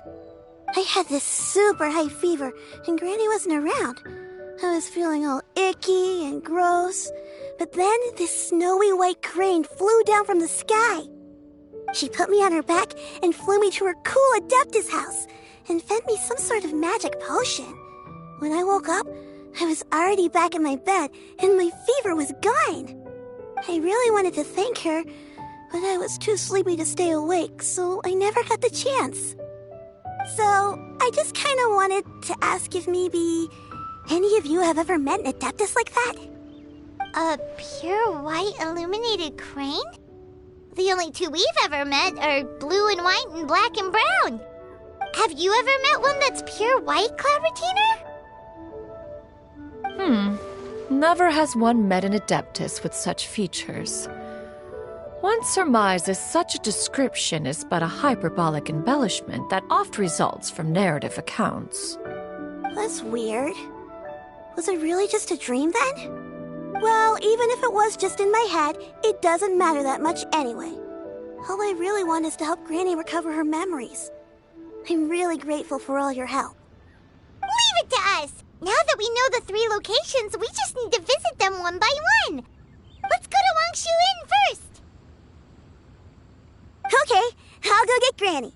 I had this super high fever, and Granny wasn't around. I was feeling all icky and gross. But then this snowy white crane flew down from the sky. She put me on her back and flew me to her cool Adeptus house and fed me some sort of magic potion. When I woke up, I was already back in my bed and my fever was gone. I really wanted to thank her, but I was too sleepy to stay awake, so I never got the chance. So, I just kind of wanted to ask if maybe any of you have ever met an Adeptus like that? A pure white illuminated crane? The only two we've ever met are blue and white and black and brown. Have you ever met one that's pure white, Clovertina? Never has one met an adeptus with such features. One surmises such a description is but a hyperbolic embellishment that oft results from narrative accounts. That's weird. Was it really just a dream then? Well, even if it was just in my head, it doesn't matter that much anyway. All I really want is to help Granny recover her memories. I'm really grateful for all your help. Leave it to us! Now that we know the 3 locations, we just need to visit them one by one. Let's go to Wangshu Inn first. Okay, I'll go get Granny.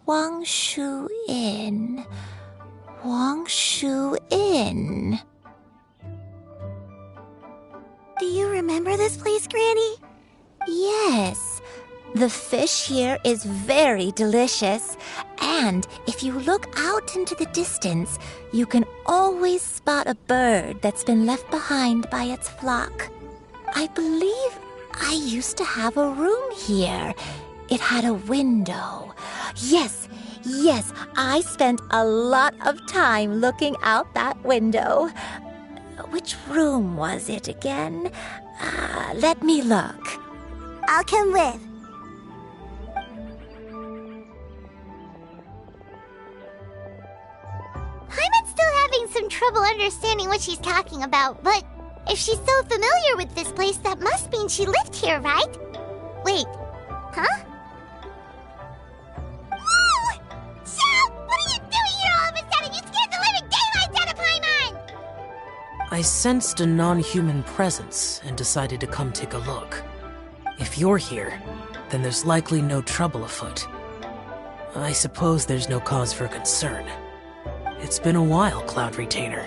Wangshu Inn. Wangshu Inn. Do you remember this place, Granny? Yes. The fish here is very delicious. And if you look out into the distance, you can always spot a bird that's been left behind by its flock. I believe I used to have a room here. It had a window. Yes, I spent a lot of time looking out that window. Which room was it again? Let me look. I'll come with. Paimon's still having some trouble understanding what she's talking about, but if she's so familiar with this place, that must mean she lived here, right? Wait, huh? Whoa! Shell! What are you doing here all of a sudden? You scared the living daylights out of Paimon! sensed a non-human presence and decided to come take a look. If you're here, then there's likely no trouble afoot. I suppose there's no cause for concern. It's been a while, Cloud Retainer.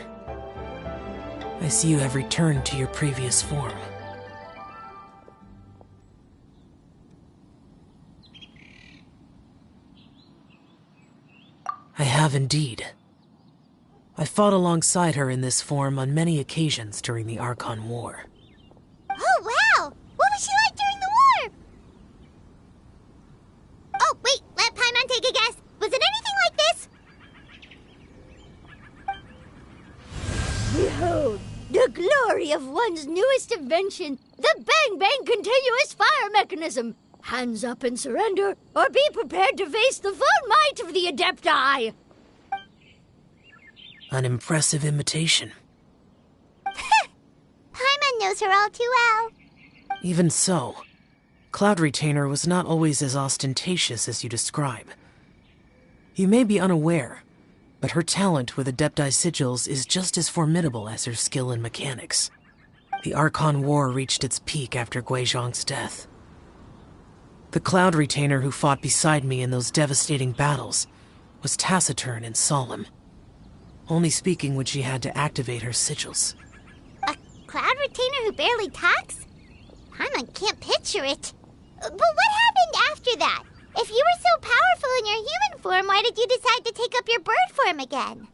I see you have returned to your previous form. I have indeed. I fought alongside her in this form on many occasions during the Archon War. Oh, wow! What was she like during the war? Oh, wait, let Paimon take a guess. Was it anything like this? Behold, the glory of one's newest invention, the Bang Bang Continuous Fire Mechanism. Hands up and surrender, or be prepared to face the full might of the Adepti. An impressive imitation. Paimon knows her all too well. Even so, Cloud Retainer was not always as ostentatious as you describe. You may be unaware, but her talent with Adepti sigils is just as formidable as her skill in mechanics. The Archon War reached its peak after Guizhong's death. The Cloud Retainer who fought beside me in those devastating battles was taciturn and solemn, only speaking when she had to activate her sigils. A Cloud Retainer who barely talks? Paimon can't picture it. But what happened after that? If you were so powerful in your human form, why did you decide to take up your bird form again?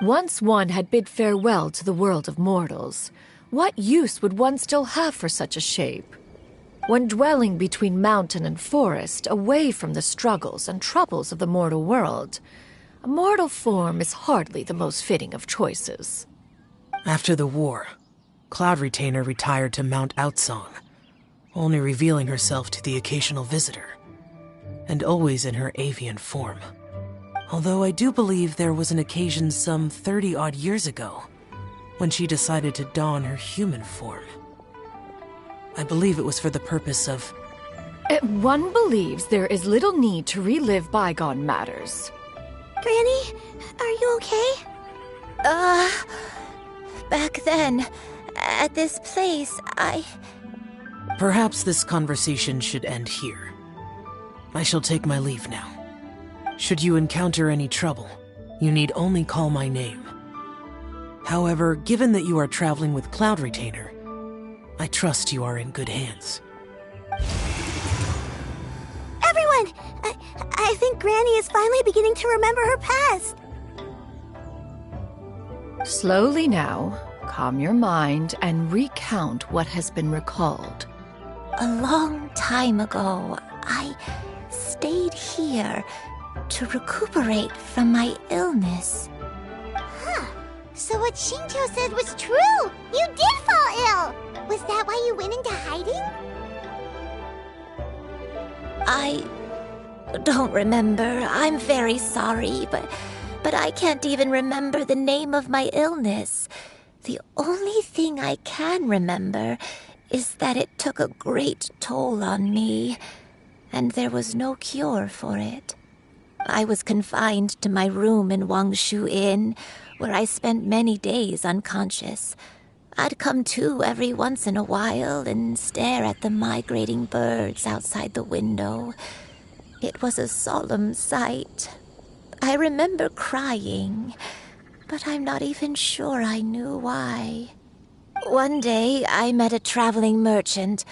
Once one had bid farewell to the world of mortals, what use would one still have for such a shape? When dwelling between mountain and forest, away from the struggles and troubles of the mortal world, a mortal form is hardly the most fitting of choices. After the war, Cloud Retainer retired to Mount Outsong, only revealing herself to the occasional visitor, and always in her avian form. Although I do believe there was an occasion some 30-odd years ago when she decided to don her human form. I believe it was for the purpose of... One believes there is little need to relive bygone matters. Granny, are you okay? Back then, at this place, Perhaps this conversation should end here. I shall take my leave now. Should you encounter any trouble, you need only call my name. However, given that you are traveling with Cloud Retainer, I trust you are in good hands. Everyone! I think Granny is finally beginning to remember her past. Slowly now, calm your mind and recount what has been recalled. A long time ago, I stayed here to recuperate from my illness. Huh. So what Shinto said was true! You did fall ill! Was that why you went into hiding? I don't remember. I'm very sorry, but I can't even remember the name of my illness. The only thing I can remember is that it took a great toll on me, and there was no cure for it. I was confined to my room in Wangshu Inn, where I spent many days unconscious. I'd come to every once in a while and stare at the migrating birds outside the window. It was a solemn sight. I remember crying, but I'm not even sure I knew why. One day, I met a traveling merchant.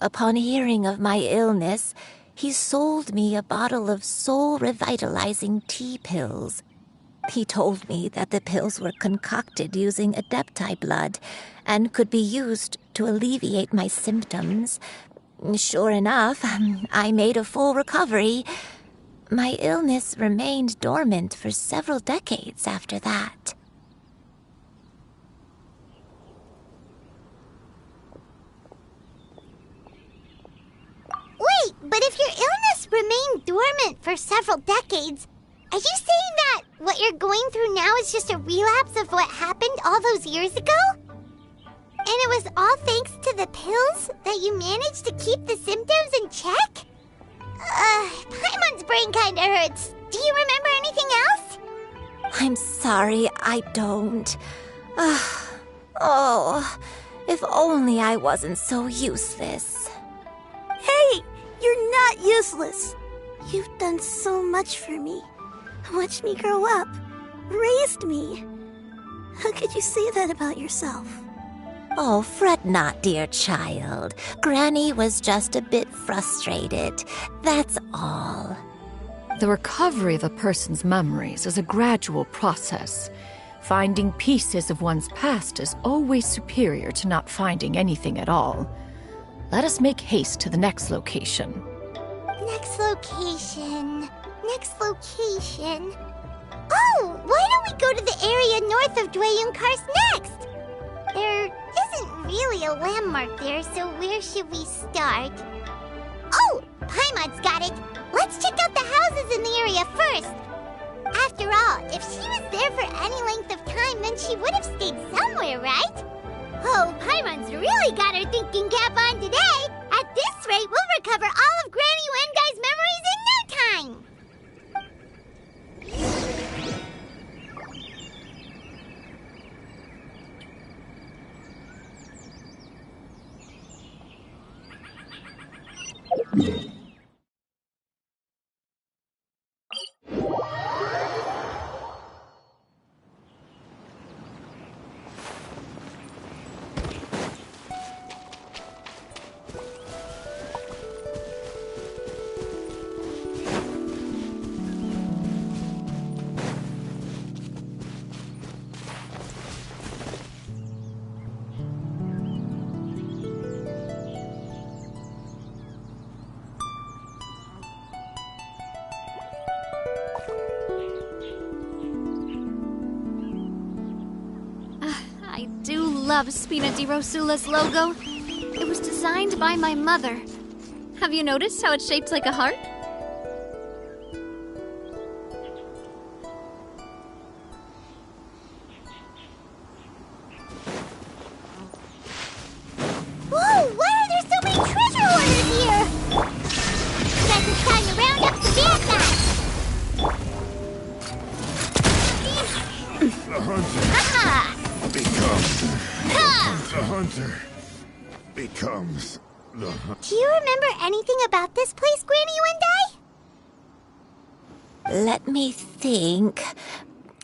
Upon hearing of my illness, he sold me a bottle of soul-revitalizing tea pills. He told me that the pills were concocted using Adepti blood and could be used to alleviate my symptoms. Sure enough, I made a full recovery. My illness remained dormant for several decades after that. Wait, but if your illness remained dormant for several decades, are you saying that what you're going through now is just a relapse of what happened all those years ago? And it was all thanks to the pills that you managed to keep the symptoms in check? Paimon's brain kinda hurts. Do you remember anything else? I'm sorry, I don't. Oh, if only I wasn't so useless. Hey, you're not useless. You've done so much for me. Watched me grow up. Raised me. How could you say that about yourself? Oh, fret not, dear child. Granny was just a bit frustrated. That's all. The recovery of a person's memories is a gradual process. Finding pieces of one's past is always superior to not finding anything at all. Let us make haste to the next location. Next location. Next location. Oh, why don't we go to the area north of Dwayunkars next? There isn't really a landmark there, so where should we start? Oh, Paimon's got it. Let's check out the houses in the area first. After all, if she was there for any length of time, then she would have stayed somewhere, right? Oh, Paimon's really got her thinking cap on today. At this rate, we'll recover all of Granny Wendai's memories in no time. I do love Spina di Rosula's logo. It was designed by my mother. Have you noticed how it's shaped like a heart? Whoa, why are there so many treasure hoarders here? Guess it's time to round up the bad guys. The hunter Aha! becomes Ha! the hunter becomes the hunter. Do you remember anything about this place, Granny Wendai? Let me think.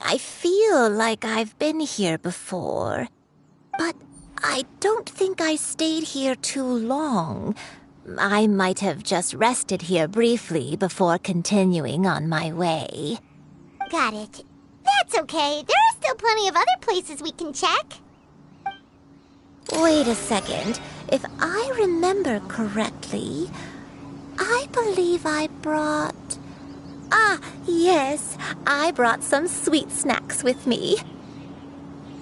I feel like I've been here before, but I don't think I stayed here too long. I might have just rested here briefly before continuing on my way. Got it. That's okay. There are still plenty of other places we can check. Wait a second. If I remember correctly, I believe I brought... Ah, yes. I brought some sweet snacks with me.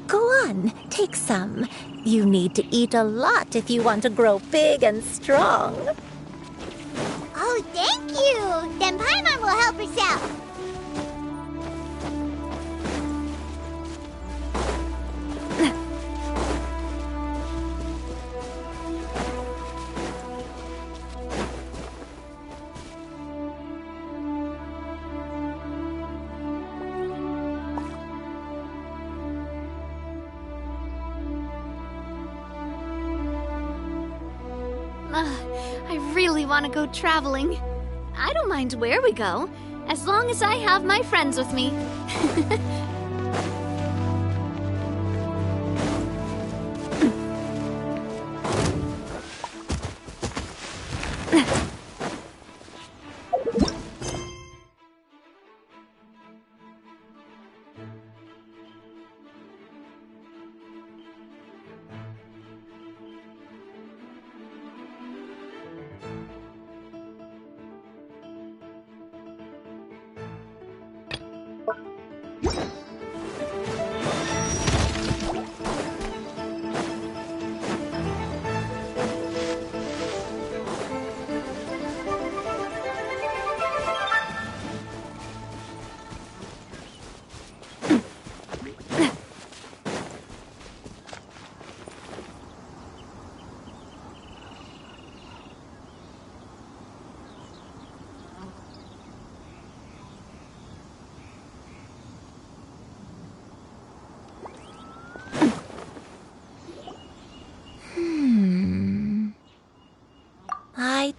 Go on, take some. You need to eat a lot if you want to grow big and strong. Oh, thank you. Then Paimon will help herself. I really want to go traveling. I don't mind where we go, as long as I have my friends with me.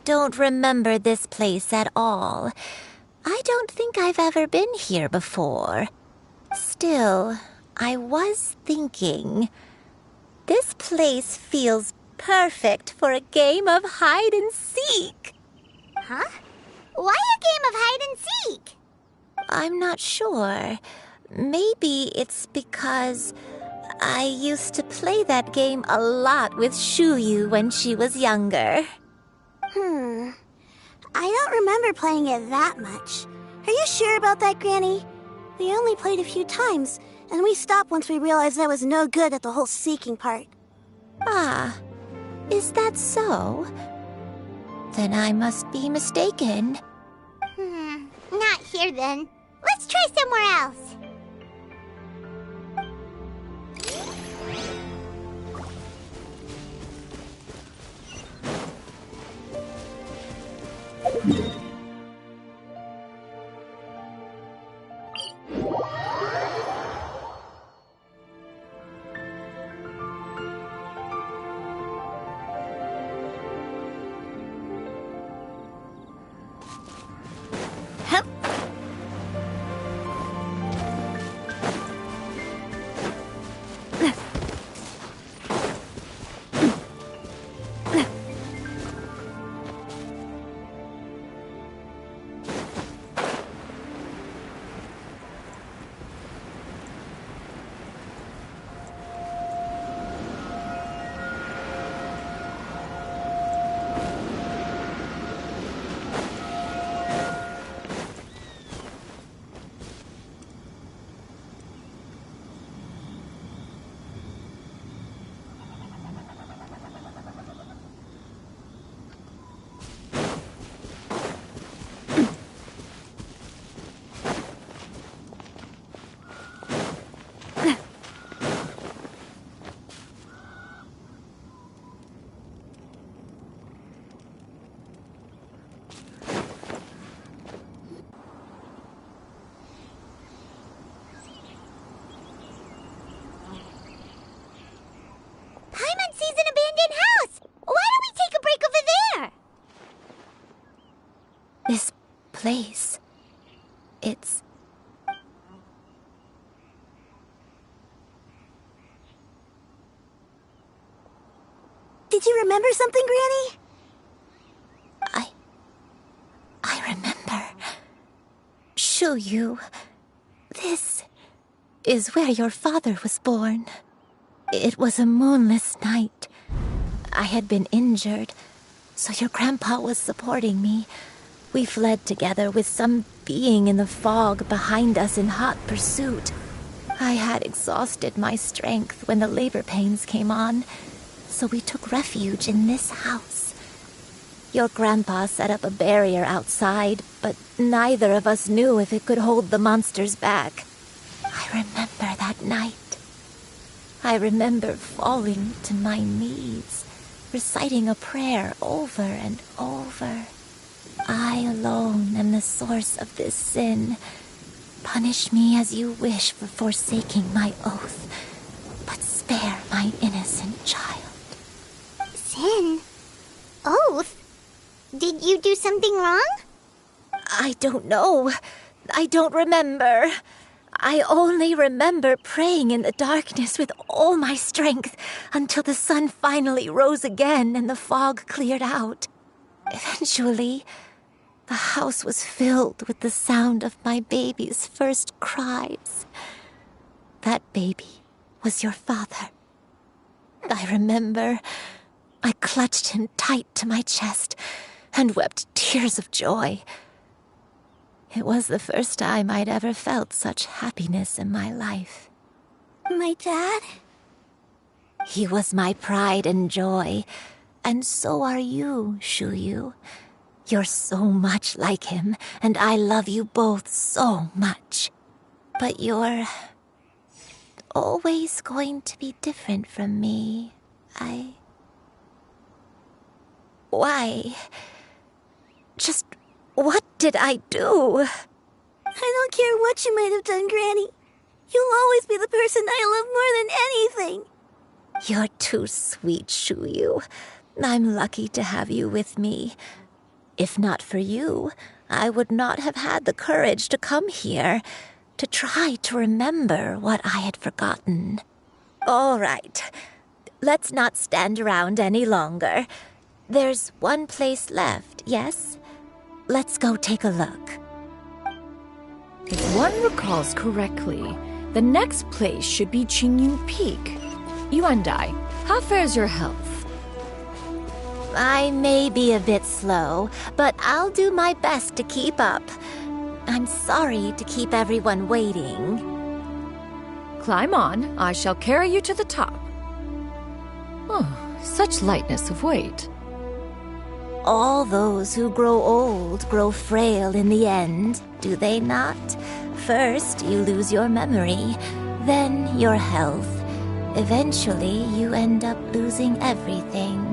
don't remember this place at all. I don't think I've ever been here before. Still, I was thinking, this place feels perfect for a game of hide and seek. Huh? Why a game of hide and seek? I'm not sure. Maybe it's because I used to play that game a lot with Shuyu when she was younger. I don't remember playing it that much. Are you sure about that, Granny? We only played a few times, and we stopped once we realized I was no good at the whole seeking part. Ah, is that so? Then I must be mistaken. Not here then. Let's try somewhere else. This place, it's... Did you remember something, Granny? I remember. Shuyu, this is where your father was born. It was a moonless night. I had been injured, so your grandpa was supporting me. We fled together with some being in the fog behind us in hot pursuit. I had exhausted my strength when the labor pains came on, so we took refuge in this house. Your grandpa set up a barrier outside, but neither of us knew if it could hold the monsters back. I remember that night. I remember falling to my knees, reciting a prayer over and over. I alone am the source of this sin. Punish me as you wish for forsaking my oath, but spare my innocent child. Sin? Oath? Did you do something wrong? I don't know. I don't remember. I only remember praying in the darkness with all my strength until the sun finally rose again and the fog cleared out. Eventually, the house was filled with the sound of my baby's first cries. That baby was your father. I remember I clutched him tight to my chest and wept tears of joy. It was the first time I'd ever felt such happiness in my life. My dad? He was my pride and joy, and so are you, Shuyu. You're so much like him, and I love you both so much. But you're always going to be different from me. Why? Just what did I do? I don't care what you might have done, Granny. You'll always be the person I love more than anything. You're too sweet, Shuyu. I'm lucky to have you with me. If not for you, I would not have had the courage to come here, to try to remember what I had forgotten. All right, let's not stand around any longer. There's one place left, yes? Let's go take a look. If one recalls correctly, the next place should be Qingyu Peak. Yuandai, how fares your health? I may be a bit slow, but I'll do my best to keep up. I'm sorry to keep everyone waiting. Climb on, I shall carry you to the top. Oh, such lightness of weight. All those who grow old grow frail in the end, do they not? First, you lose your memory, then your health. Eventually, you end up losing everything.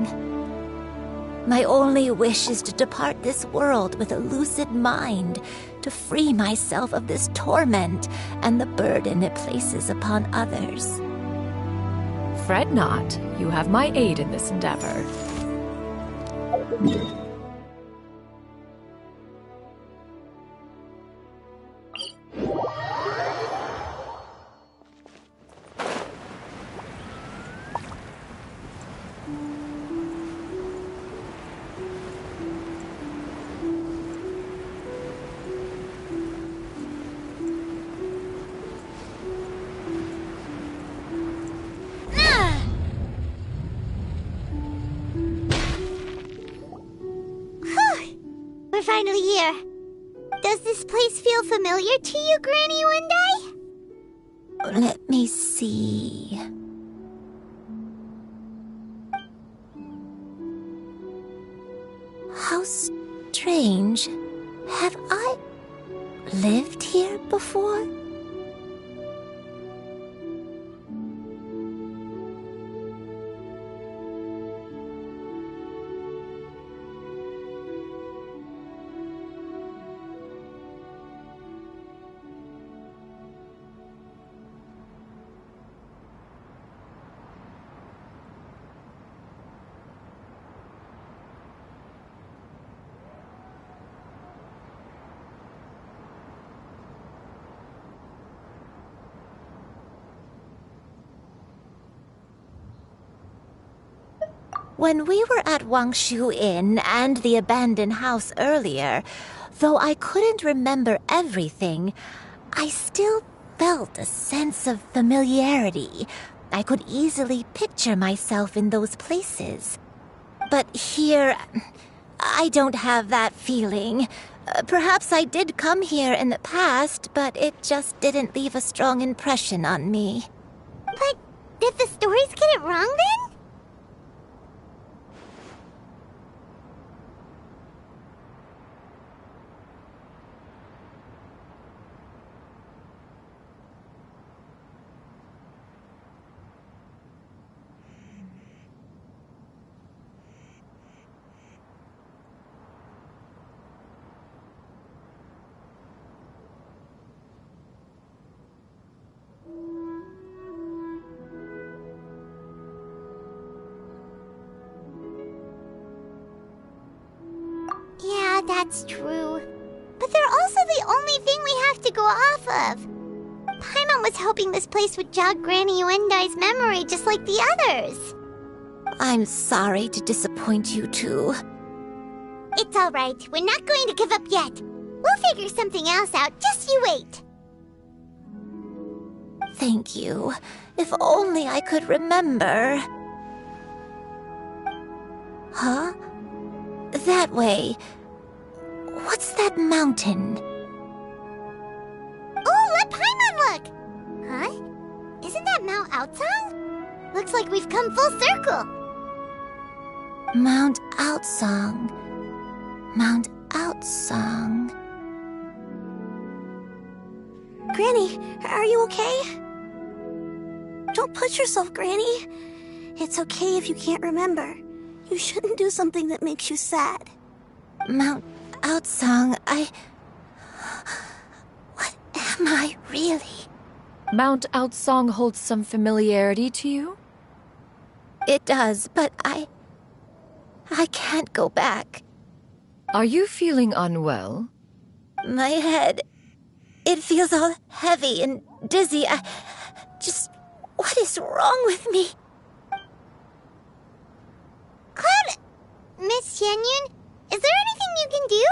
My only wish is to depart this world with a lucid mind, to free myself of this torment and the burden it places upon others. Fret not, you have my aid in this endeavor. We're finally here. Does this place feel familiar to you, Granny Wendai? Let me see. How strange. Have I lived here before? When we were at Wangshu Inn and the abandoned house earlier, though I couldn't remember everything, I still felt a sense of familiarity. I could easily picture myself in those places. But here, I don't have that feeling. Perhaps I did come here in the past, but it just didn't leave a strong impression on me. But did the stories get it wrong then? Yeah, that's true. But they're also the only thing we have to go off of. Paimon was hoping this place would jog Granny Yuendai's memory just like the others. I'm sorry to disappoint you too. It's alright. We're not going to give up yet. We'll figure something else out. Just you wait. Thank you. If only I could remember. Huh? That way. What's that mountain? Oh, let Paimon look! Huh? Isn't that Mount Outsong? Looks like we've come full circle. Mount Outsong. Mount Outsong. Granny, are you okay? Don't push yourself, Granny. It's okay if you can't remember. You shouldn't do something that makes you sad. Mount Outsong, What am I really? Mount Outsong holds some familiarity to you? It does, but I can't go back. Are you feeling unwell? My head. It feels all heavy and dizzy. What is wrong with me? Cloud... Miss Xianyun, is there anything you can do?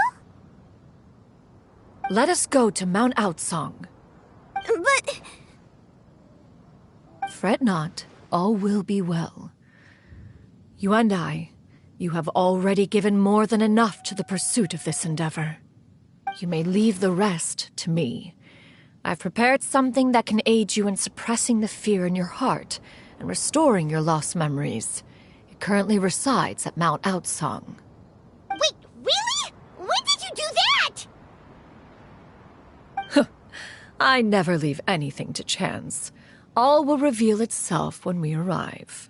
Let us go to Mount Outsong. But... Fret not, all will be well. You and I, you have already given more than enough to the pursuit of this endeavor. You may leave the rest to me. I've prepared something that can aid you in suppressing the fear in your heart and restoring your lost memories. It currently resides at Mount Outsong. Wait, really? When did you do that? I never leave anything to chance. All will reveal itself when we arrive.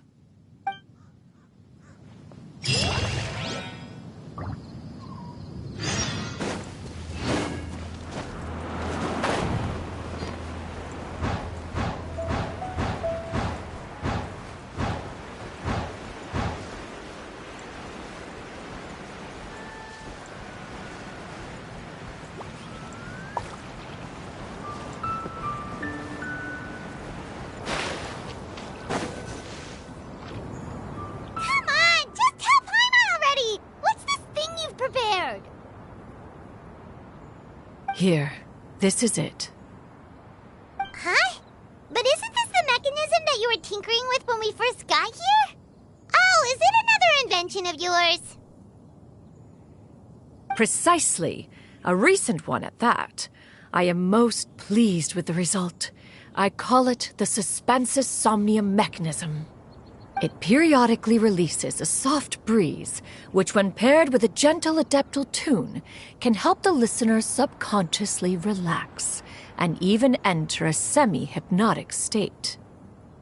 Here, this is it. Huh? But isn't this the mechanism that you were tinkering with when we first got here? Oh, is it another invention of yours? Precisely. A recent one at that. I am most pleased with the result. I call it the Suspensus Somnium mechanism. It periodically releases a soft breeze, which when paired with a gentle adeptal tune, can help the listener subconsciously relax and even enter a semi-hypnotic state.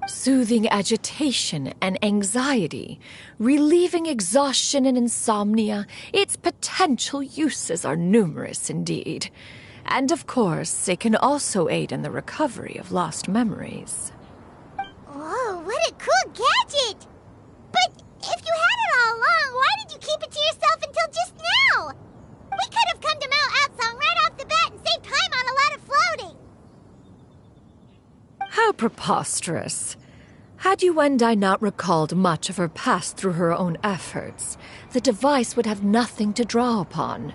Soothing agitation and anxiety, relieving exhaustion and insomnia, its potential uses are numerous indeed. And of course, it can also aid in the recovery of lost memories. Whoa, what a cool gadget! But if you had it all along, why did you keep it to yourself until just now? We could have come to Mount Outsong right off the bat and saved time on a lot of floating. How preposterous. Had Yuendai not recalled much of her past through her own efforts, the device would have nothing to draw upon.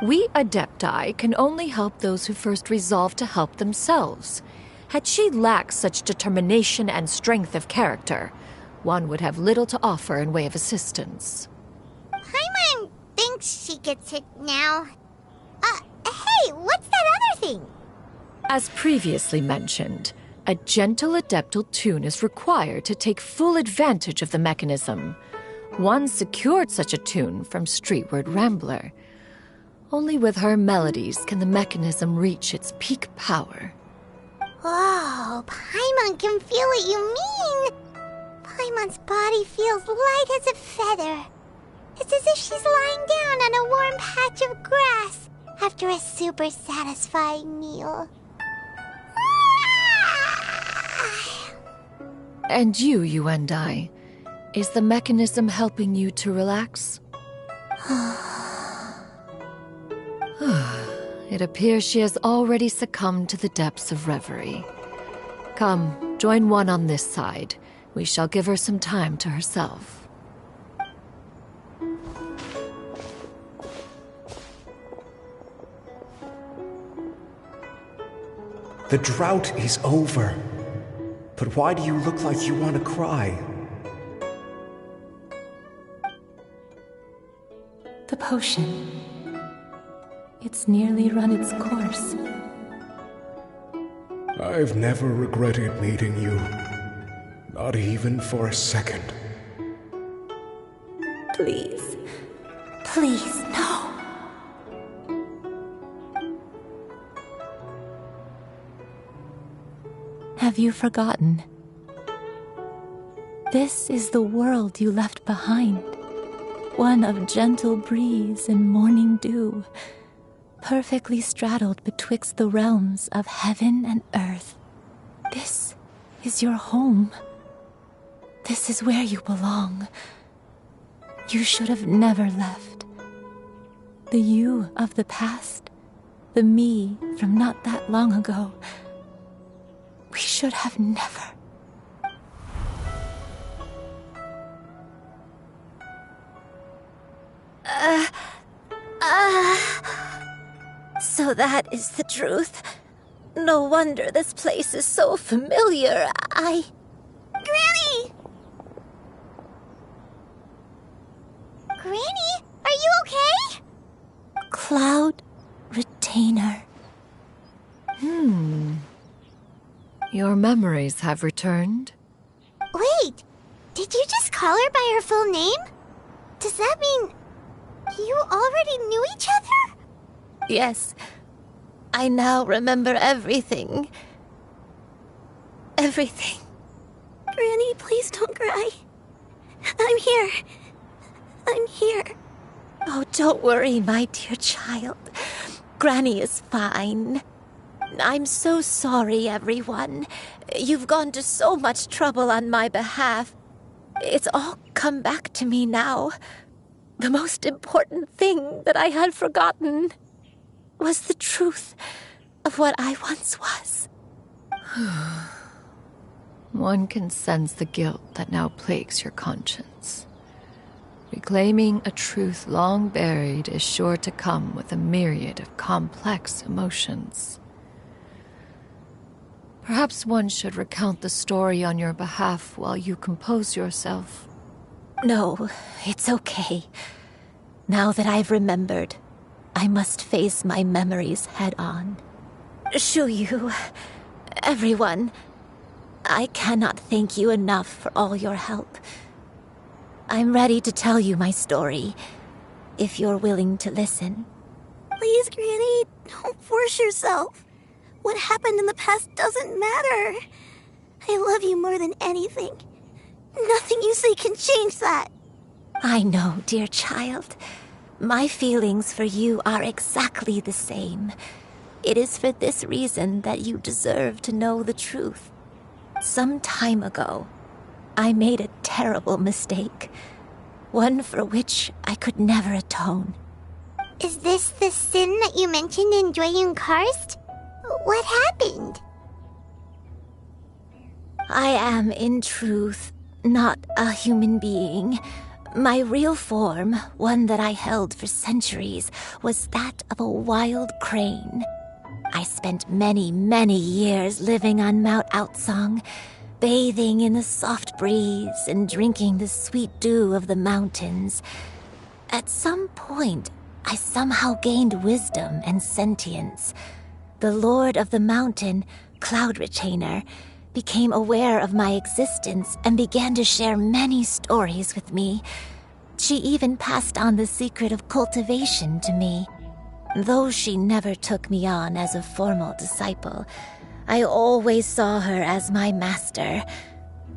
We Adepti can only help those who first resolve to help themselves. Had she lacked such determination and strength of character, one would have little to offer in way of assistance. Paimon thinks she gets it now. Hey, what's that other thing? As previously mentioned, a gentle adeptal tune is required to take full advantage of the mechanism. One secured such a tune from Streetward Rambler. Only with her melodies can the mechanism reach its peak power. Whoa, Paimon can feel what you mean. Paimon's body feels light as a feather. It's as if she's lying down on a warm patch of grass after a super satisfying meal. And you and I, is the mechanism helping you to relax? It appears she has already succumbed to the depths of reverie. Come, join one on this side. We shall give her some time to herself. The drought is over. But why do you look like you want to cry? The potion. It's nearly run its course. I've never regretted meeting you. Not even for a second. Please. Please, no. Have you forgotten? This is the world you left behind. One of gentle breeze and morning dew, perfectly straddled betwixt the realms of heaven and earth. This is your home. This is where you belong. You should have never left. The you of the past, the me from not that long ago. We should have never. So that is the truth. No wonder this place is so familiar. Granny! Granny, are you okay? Cloud Retainer. Your memories have returned? Wait, did you just call her by her full name? Does that mean you already knew each other? Yes. I now remember everything. Everything. Granny, please don't cry. I'm here. I'm here. Oh, don't worry, my dear child. Granny is fine. I'm so sorry, everyone. You've gone to so much trouble on my behalf. It's all come back to me now. The most important thing that I had forgotten was the truth of what I once was. One can sense the guilt that now plagues your conscience. Reclaiming a truth long buried is sure to come with a myriad of complex emotions. Perhaps one should recount the story on your behalf while you compose yourself. No, it's okay. Now that I've remembered, I must face my memories head on. Shuyu, everyone, I cannot thank you enough for all your help. I'm ready to tell you my story, if you're willing to listen. Please, Granny, don't force yourself. What happened in the past doesn't matter. I love you more than anything. Nothing you say can change that. I know, dear child. My feelings for you are exactly the same. It is for this reason that you deserve to know the truth. Some time ago, I made a terrible mistake. One for which I could never atone. Is this the sin that you mentioned in Dwayne Karst? What happened? I am, in truth, not a human being. My real form, one that I held for centuries, was that of a wild crane. I spent many, many years living on Mount Outsong, bathing in the soft breeze and drinking the sweet dew of the mountains. At some point, I somehow gained wisdom and sentience. The Lord of the Mountain, Cloud Retainer, became aware of my existence and began to share many stories with me. She even passed on the secret of cultivation to me. Though she never took me on as a formal disciple, I always saw her as my master.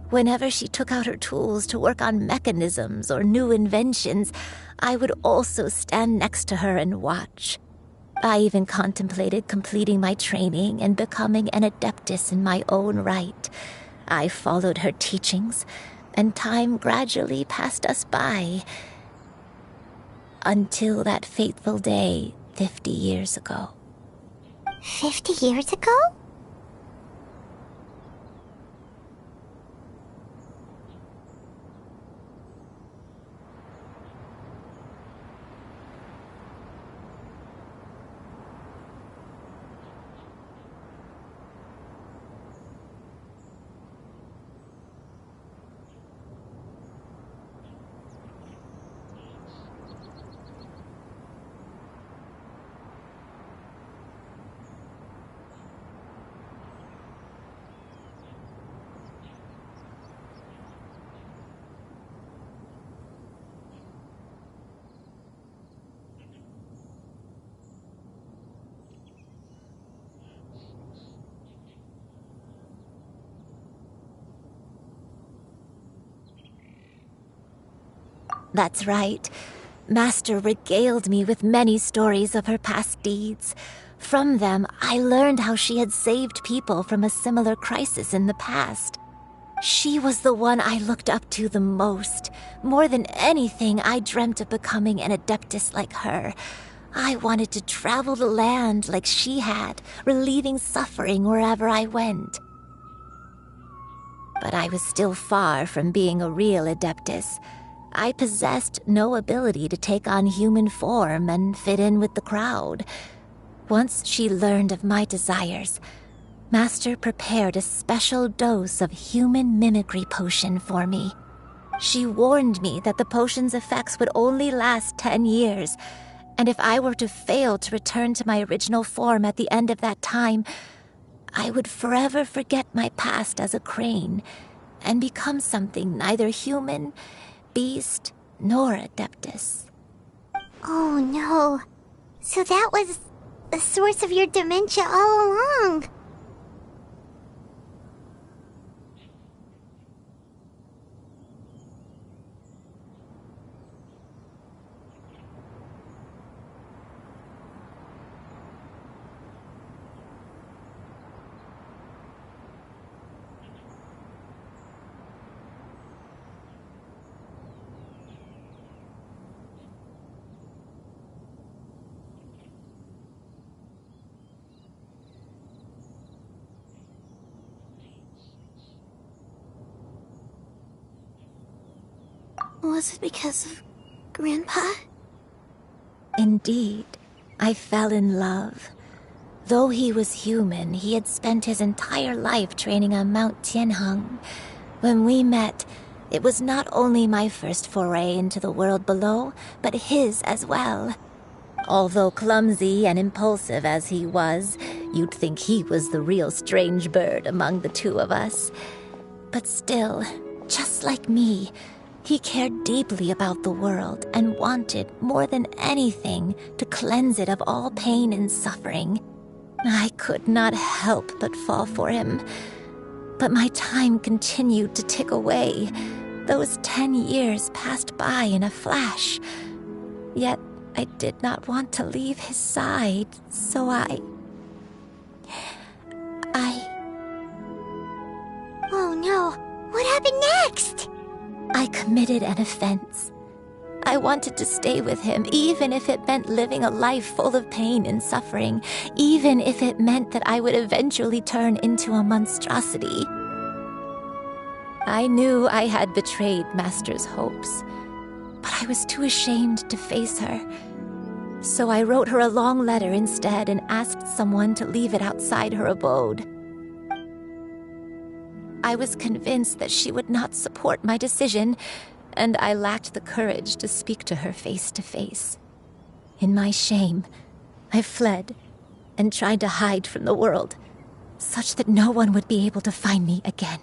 Whenever she took out her tools to work on mechanisms or new inventions, I would also stand next to her and watch. I even contemplated completing my training and becoming an adeptus in my own right. I followed her teachings, and time gradually passed us by. Until that fateful day 50 years ago. 50 years ago? That's right. Master regaled me with many stories of her past deeds. From them, I learned how she had saved people from a similar crisis in the past. She was the one I looked up to the most. More than anything, I dreamt of becoming an adeptus like her. I wanted to travel the land like she had, relieving suffering wherever I went. But I was still far from being a real Adeptus. I possessed no ability to take on human form and fit in with the crowd. Once she learned of my desires, Master prepared a special dose of human mimicry potion for me. She warned me that the potion's effects would only last 10 years, and if I were to fail to return to my original form at the end of that time, I would forever forget my past as a crane and become something neither human, beast, nor Adeptus. Oh no. So that was the source of your dementia all along. Was it because of Grandpa? Indeed, I fell in love. Though he was human, he had spent his entire life training on Mount Tianheng. When we met, it was not only my first foray into the world below, but his as well. Although clumsy and impulsive as he was, you'd think he was the real strange bird among the two of us. But still, just like me, he cared deeply about the world and wanted, more than anything, to cleanse it of all pain and suffering. I could not help but fall for him. But my time continued to tick away. Those 10 years passed by in a flash. Yet I did not want to leave his side, so I... Oh no, what happened next? I committed an offense. I wanted to stay with him, even if it meant living a life full of pain and suffering, even if it meant that I would eventually turn into a monstrosity. I knew I had betrayed Master's hopes, but I was too ashamed to face her. So I wrote her a long letter instead and asked someone to leave it outside her abode. I was convinced that she would not support my decision, and I lacked the courage to speak to her face to face. In my shame, I fled and tried to hide from the world, such that no one would be able to find me again.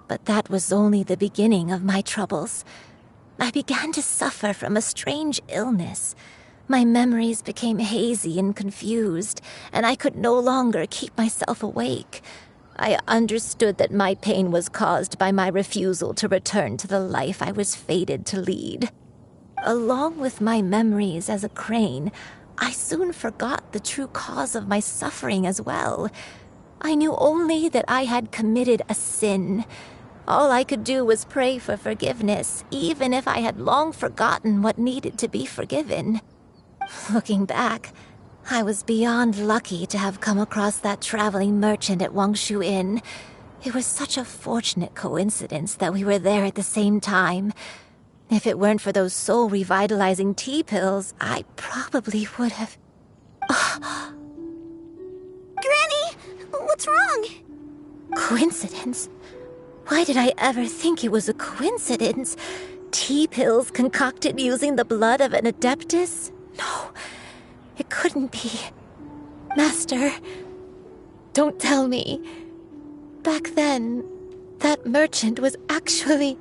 But that was only the beginning of my troubles. I began to suffer from a strange illness. My memories became hazy and confused, and I could no longer keep myself awake. I understood that my pain was caused by my refusal to return to the life I was fated to lead. Along with my memories as a crane, I soon forgot the true cause of my suffering as well. I knew only that I had committed a sin. All I could do was pray for forgiveness, even if I had long forgotten what needed to be forgiven. Looking back, I was beyond lucky to have come across that traveling merchant at Wangshu Inn. It was such a fortunate coincidence that we were there at the same time. If it weren't for those soul-revitalizing tea pills, I probably would have... Granny! What's wrong? Coincidence? Why did I ever think it was a coincidence? Tea pills concocted using the blood of an Adeptus? No, it couldn't be. Master, don't tell me. Back then, that merchant was actually...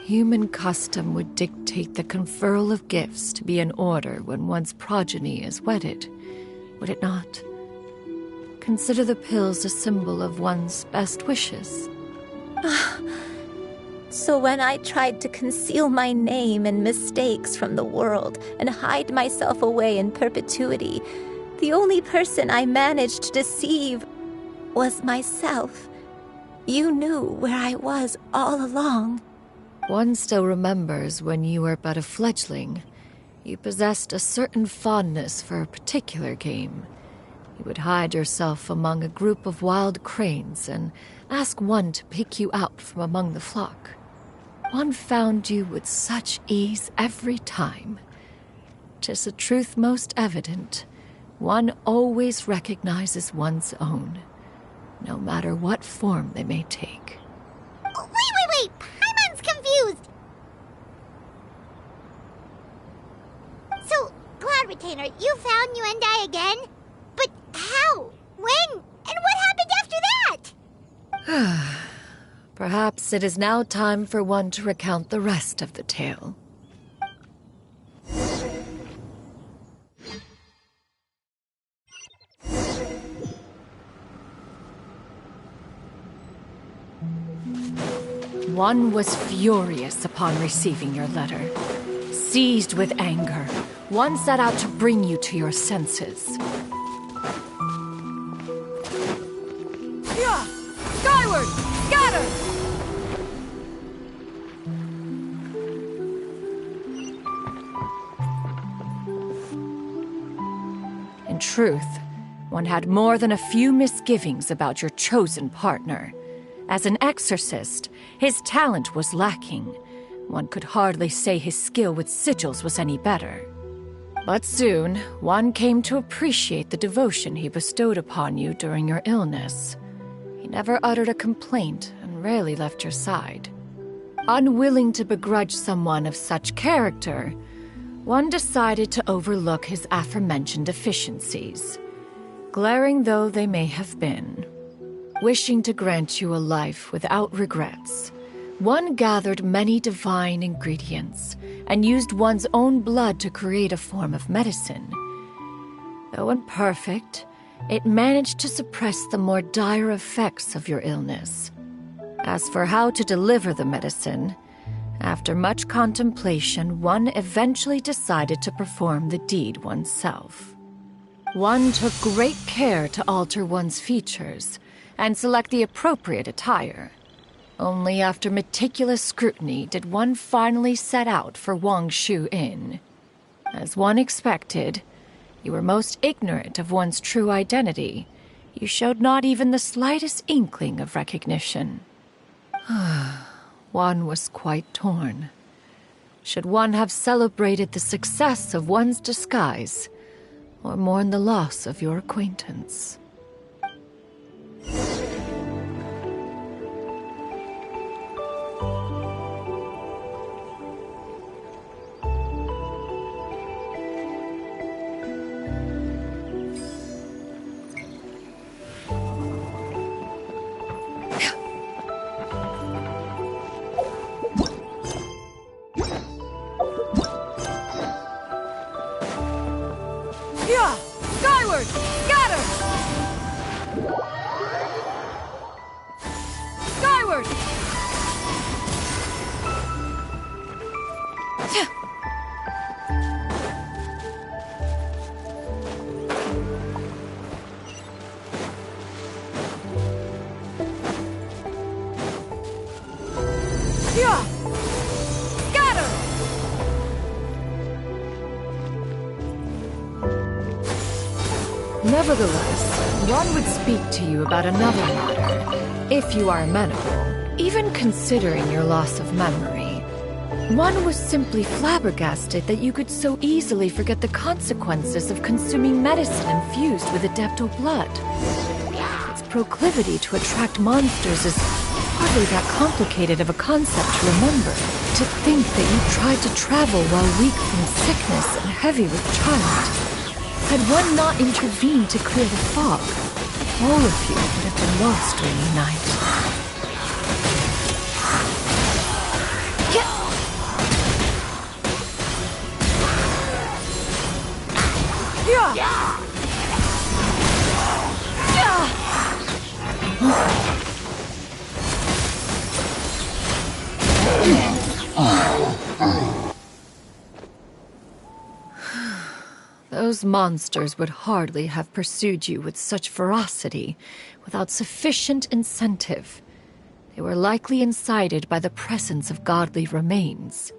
Human custom would dictate the conferral of gifts to be in order when one's progeny is wedded, would it not? Consider the pills a symbol of one's best wishes. So when I tried to conceal my name and mistakes from the world and hide myself away in perpetuity, The only person I managed to deceive was myself. You knew where I was all along. One still remembers when you were but a fledgling. You possessed a certain fondness for a particular game. You would hide yourself among a group of wild cranes and ask one to pick you out from among the flock. One found you with such ease every time. 'Tis a truth most evident. One always recognizes one's own, no matter what form they may take. Wait! Paimon's confused! So, Cloud Retainer, you found Yuendai again? But how? When? And what happened after that? Perhaps it is now time for one to recount the rest of the tale. One was furious upon receiving your letter. Seized with anger, one set out to bring you to your senses. Yeah! Skyward! Scatter! In truth, one had more than a few misgivings about your chosen partner. As an exorcist, his talent was lacking. One could hardly say his skill with sigils was any better. But soon, one came to appreciate the devotion he bestowed upon you during your illness. He never uttered a complaint and rarely left your side. Unwilling to begrudge someone of such character, one decided to overlook his aforementioned deficiencies, glaring though they may have been. Wishing to grant you a life without regrets, one gathered many divine ingredients and used one's own blood to create a form of medicine. Though imperfect, it managed to suppress the more dire effects of your illness. As for how to deliver the medicine, after much contemplation, one eventually decided to perform the deed oneself. One took great care to alter one's features and select the appropriate attire. Only after meticulous scrutiny did one finally set out for Wangshu Inn. As one expected, you were most ignorant of one's true identity. You showed not even the slightest inkling of recognition. One was quite torn. Should one have celebrated the success of one's disguise, or mourn the loss of your acquaintance? Yeah! Skyward! Scatter! Skyward! Yeah! Scatter! Nevertheless, one would speak to you about another matter, if you are amenable, even considering your loss of memory. One was simply flabbergasted that you could so easily forget the consequences of consuming medicine infused with Adeptal blood. Its proclivity to attract monsters is hardly that complicated of a concept to remember. To think that you tried to travel while weak from sickness and heavy with child. Had one not intervened to clear the fog, all of you would have been lost during the night. Those monsters would hardly have pursued you with such ferocity without sufficient incentive. They were likely incited by the presence of godly remains.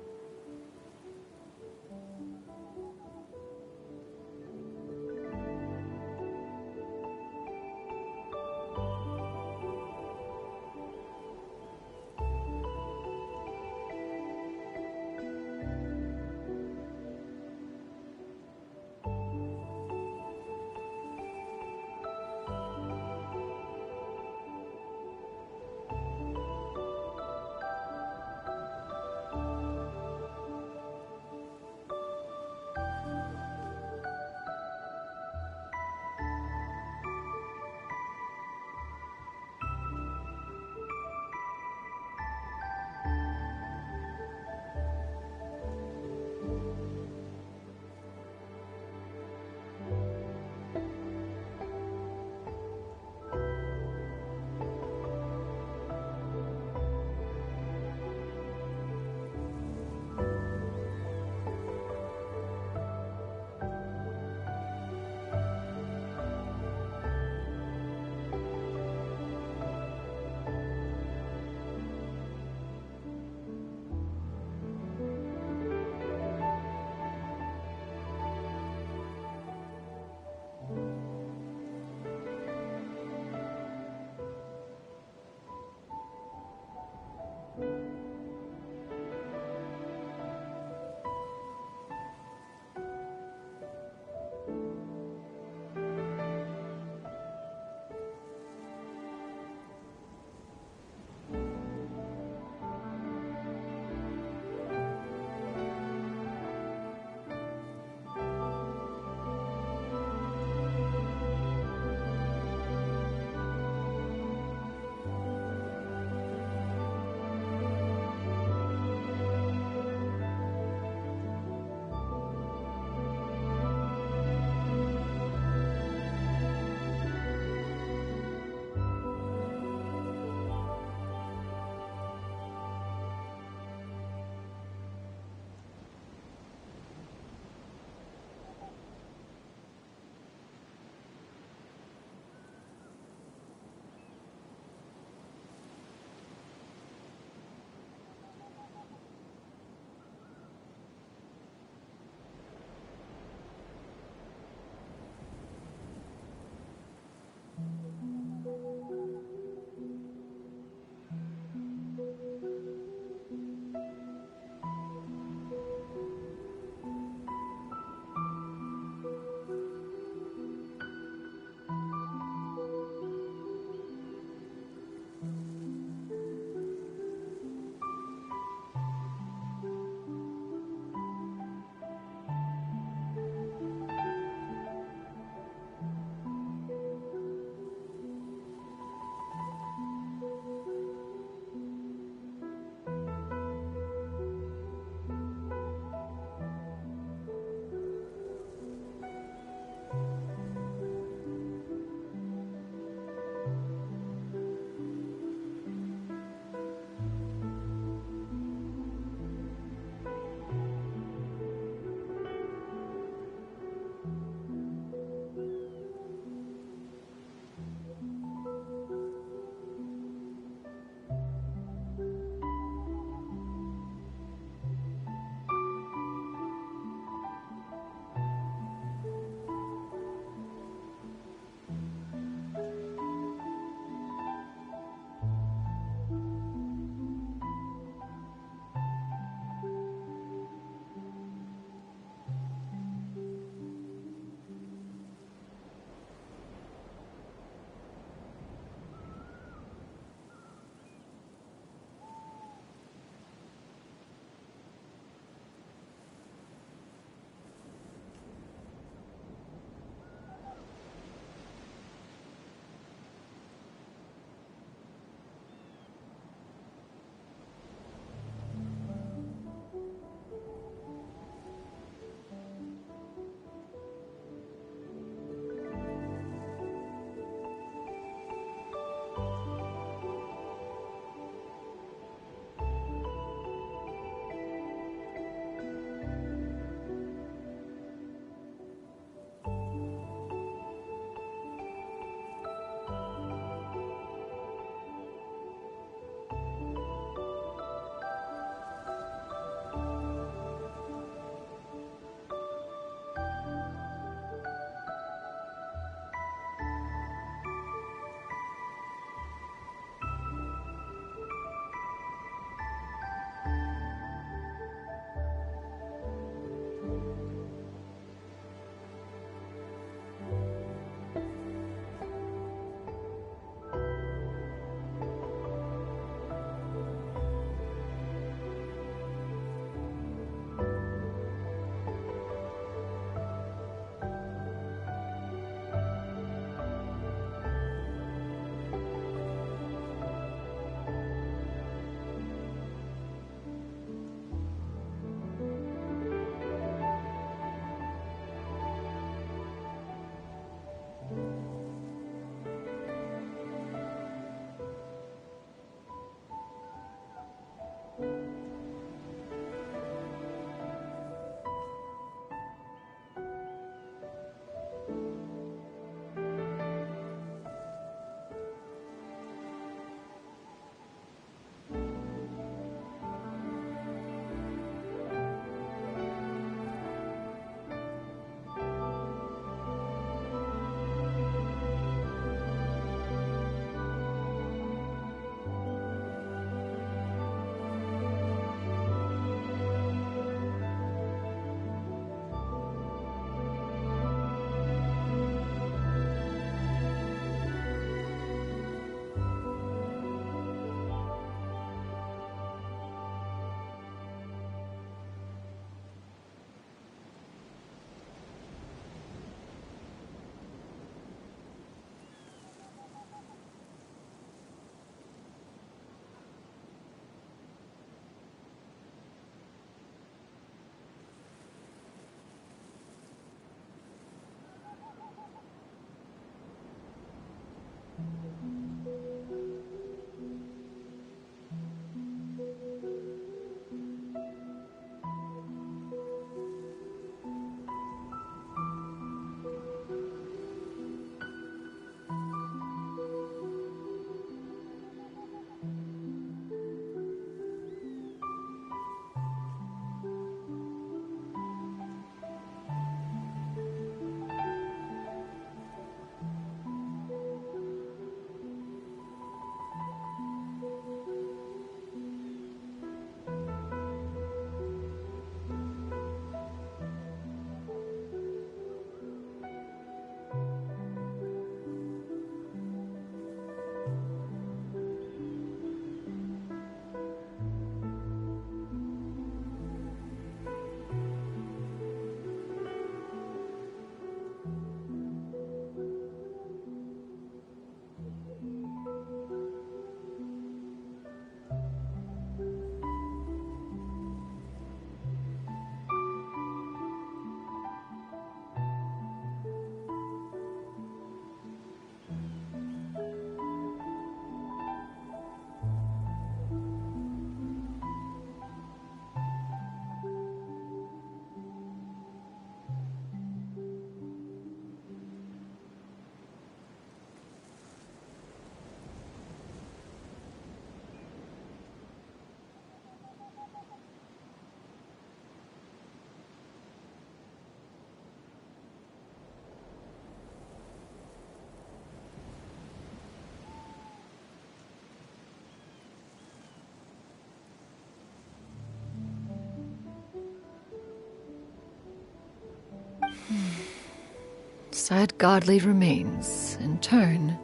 Said godly remains, in turn,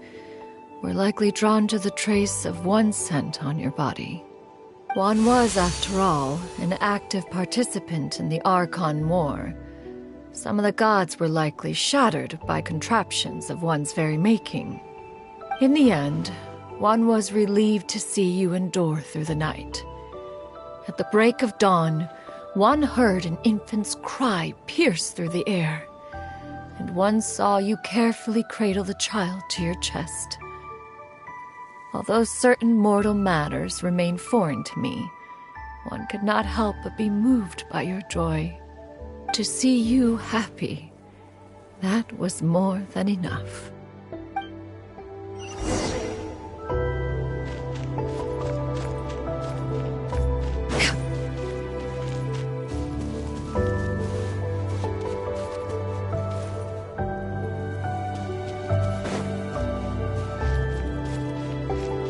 were likely drawn to the trace of one scent on your body. One was, after all, an active participant in the Archon War. Some of the gods were likely shattered by contraptions of one's very making. In the end, one was relieved to see you endure through the night. At the break of dawn, one heard an infant's cry pierce through the air, and one saw you carefully cradle the child to your chest. Although certain mortal matters remain foreign to me, one could not help but be moved by your joy. To see you happy, that was more than enough.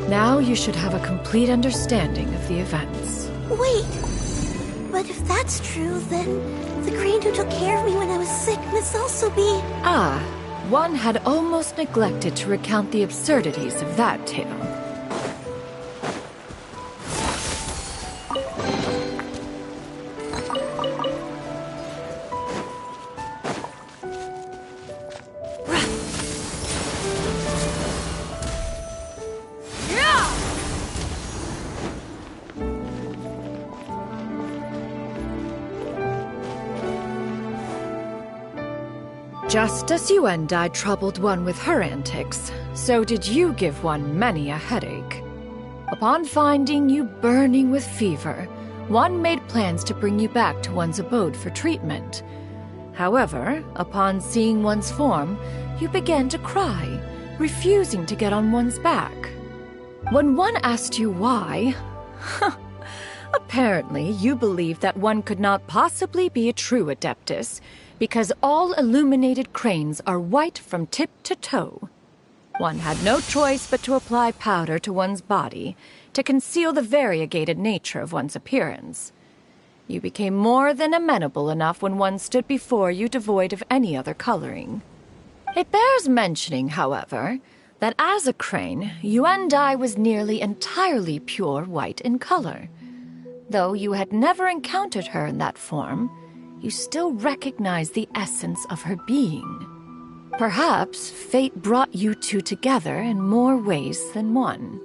Now you should have a complete understanding of the events. Wait! But if that's true, then the crane who took care of me when I was sick must also be... Ah, one had almost neglected to recount the absurdities of that tale. Just as you and I troubled one with her antics, so did you give one many a headache. Upon finding you burning with fever, one made plans to bring you back to one's abode for treatment. However, upon seeing one's form, you began to cry, refusing to get on one's back. When one asked you why, apparently you believed that one could not possibly be a true Adeptus, because all illuminated cranes are white from tip to toe. One had no choice but to apply powder to one's body to conceal the variegated nature of one's appearance. You became more than amenable enough when one stood before you devoid of any other coloring. It bears mentioning, however, that as a crane, Yuendai was nearly entirely pure white in color. Though you had never encountered her in that form, you still recognize the essence of her being. Perhaps fate brought you two together in more ways than one.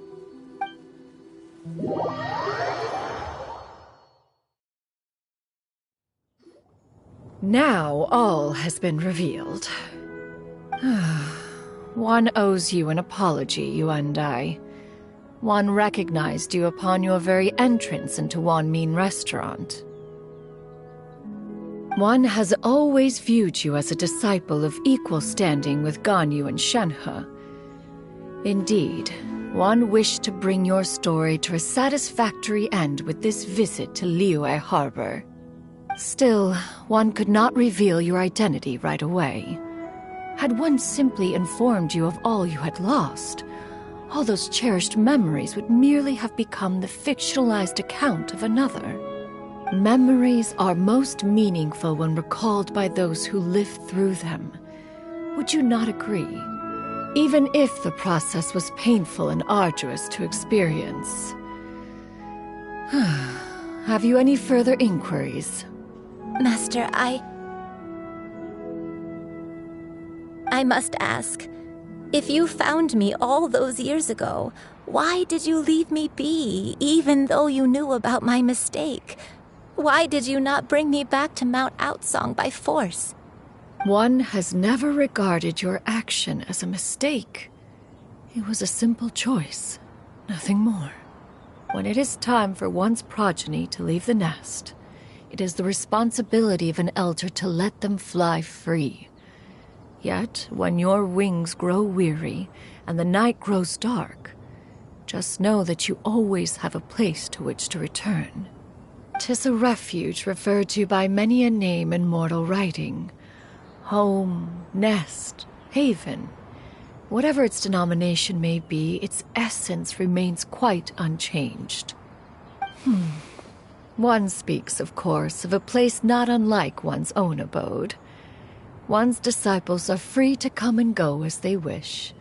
Now all has been revealed. One owes you an apology, you and I. One recognized you upon your very entrance into Wanmin Restaurant. One has always viewed you as a disciple of equal standing with Ganyu and Shenhe. Indeed, one wished to bring your story to a satisfactory end with this visit to Liyue Harbor. Still, one could not reveal your identity right away. Had one simply informed you of all you had lost, all those cherished memories would merely have become the fictionalized account of another. Memories are most meaningful when recalled by those who lived through them. Would you not agree? Even if the process was painful and arduous to experience. Have you any further inquiries? Master, I must ask, if you found me all those years ago, why did you leave me be, even though you knew about my mistake? Why did you not bring me back to Mount Outsong by force? One has never regarded your action as a mistake. It was a simple choice, nothing more. When it is time for one's progeny to leave the nest, it is the responsibility of an elder to let them fly free. Yet, when your wings grow weary and the night grows dark, just know that you always have a place to which to return. 'Tis a refuge referred to by many a name in mortal writing. Home, nest, haven. Whatever its denomination may be, its essence remains quite unchanged. One speaks, of course, of a place not unlike one's own abode. One's disciples are free to come and go as they wish,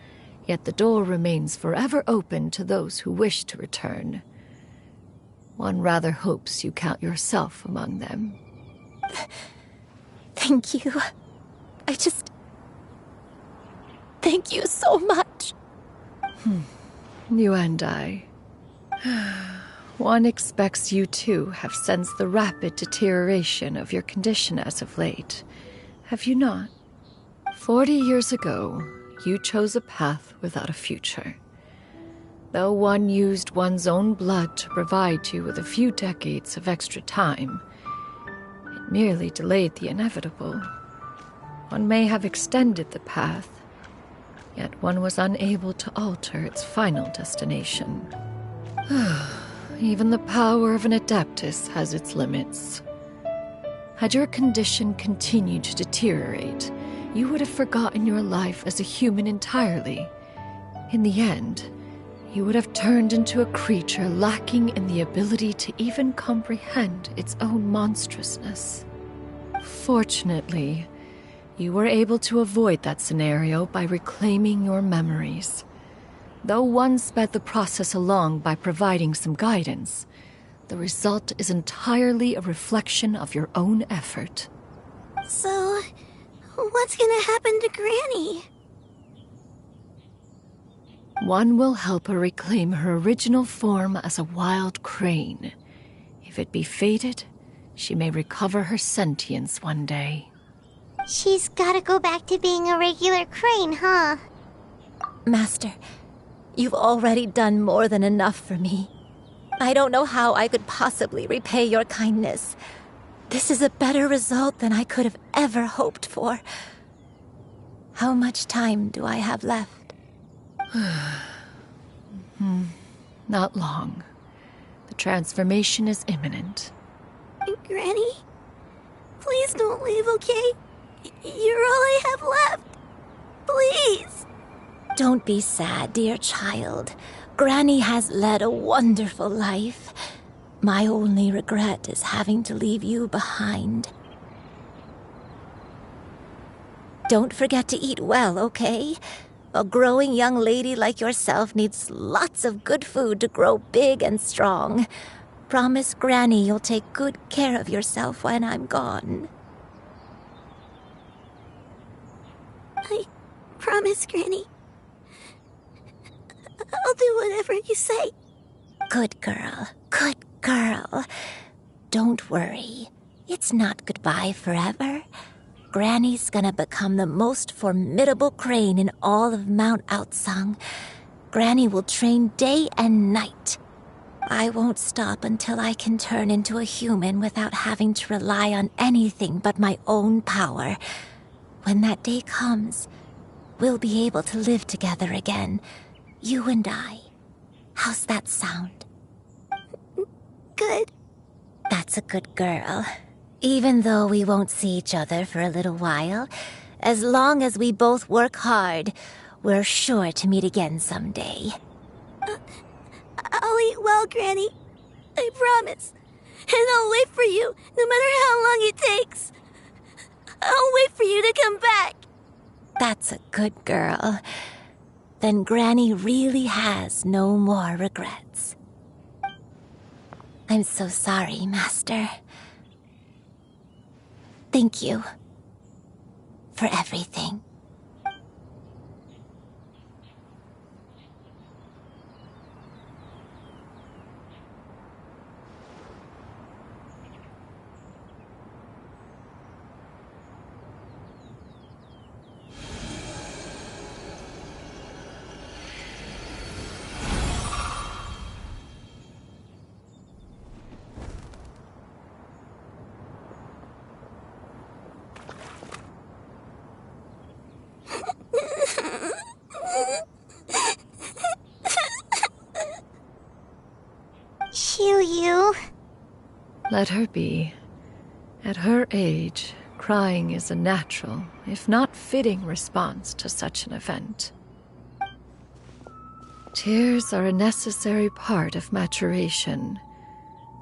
yet the door remains forever open to those who wish to return. One rather hopes you count yourself among them. Thank you. Thank you so much. You and I. One expects you too have sensed the rapid deterioration of your condition as of late. Have you not? 40 years ago, you chose a path without a future. Though one used one's own blood to provide you with a few decades of extra time, it merely delayed the inevitable. One may have extended the path, yet one was unable to alter its final destination. Even the power of an Adeptus has its limits. Had your condition continued to deteriorate, you would have forgotten your life as a human entirely. In the end, you would have turned into a creature lacking in the ability to even comprehend its own monstrousness. Fortunately, you were able to avoid that scenario by reclaiming your memories. Though one sped the process along by providing some guidance, the result is entirely a reflection of your own effort. So, what's gonna happen to Granny? One will help her reclaim her original form as a wild crane. If it be fated, she may recover her sentience one day. She's gotta go back to being a regular crane, huh? Master, you've already done more than enough for me. I don't know how I could possibly repay your kindness. This is a better result than I could have ever hoped for. How much time do I have left? Not long. The transformation is imminent. Granny? Please don't leave, okay? You're all I have left. Please. Don't be sad, dear child. Granny has led a wonderful life. My only regret is having to leave you behind. Don't forget to eat well, okay? A growing young lady like yourself needs lots of good food to grow big and strong. Promise Granny you'll take good care of yourself when I'm gone. I promise, Granny. I'll do whatever you say. Good girl. Good girl. Don't worry. It's not goodbye forever. Granny's gonna become the most formidable crane in all of Mount Outsung. Granny will train day and night. I won't stop until I can turn into a human without having to rely on anything but my own power. When that day comes, we'll be able to live together again. You and I. How's that sound? Good. That's a good girl. Even though we won't see each other for a little while, as long as we both work hard, we're sure to meet again someday. I'll eat well, Granny. I promise. And I'll wait for you, no matter how long it takes. I'll wait for you to come back. That's a good girl. Then Granny really has no more regrets. I'm so sorry, Master. Thank you for everything. Shiryu. Let her be. At her age, crying is a natural, if not fitting, response to such an event. Tears are a necessary part of maturation.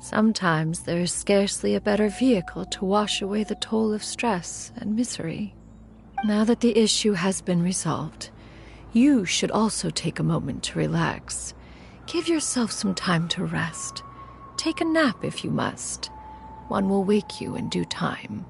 Sometimes there is scarcely a better vehicle to wash away the toll of stress and misery. Now that the issue has been resolved, you should also take a moment to relax. Give yourself some time to rest. Take a nap if you must. One will wake you in due time.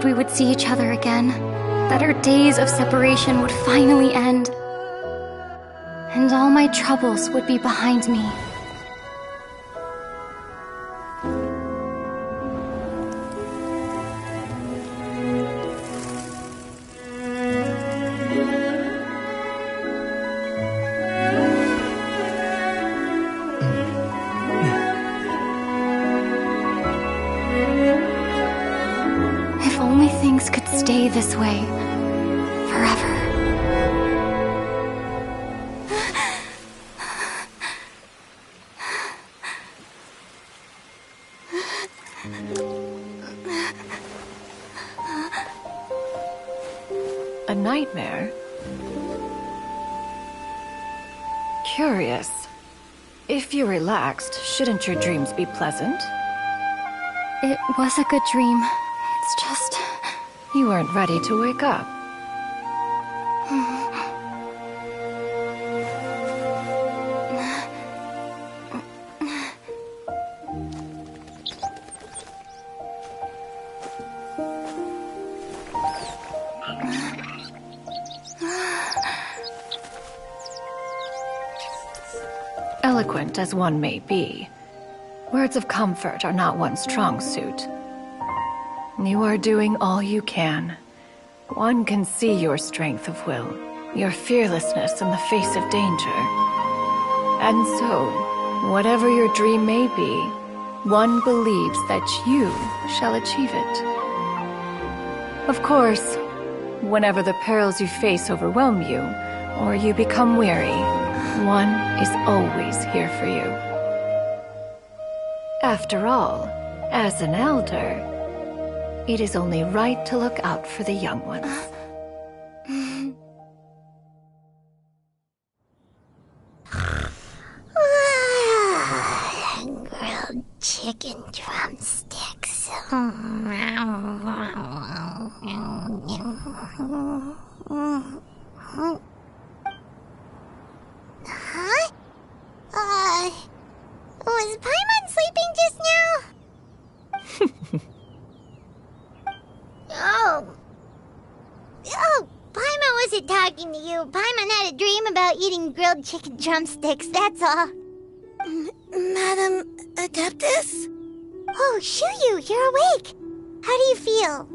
We would see each other again, that our days of separation would finally end, and all my troubles would be behind me. Things could stay this way forever. A nightmare? Curious. If you're relaxed, shouldn't your dreams be pleasant? It was a good dream. It's just... You weren't ready to wake up. Eloquent as one may be, words of comfort are not one's strong suit. You are doing all you can. One can see your strength of will, your fearlessness in the face of danger. And so, whatever your dream may be, one believes that you shall achieve it. Of course, whenever the perils you face overwhelm you, or you become weary, one is always here for you. After all, as an elder, it is only right to look out for the young ones. Grilled chicken drumsticks. Huh? Was Paimon sleeping just now? Oh, Paimon wasn't talking to you. Paimon had a dream about eating grilled chicken drumsticks, that's all. Madam Adeptus? Oh, Shuyu, you're awake. How do you feel?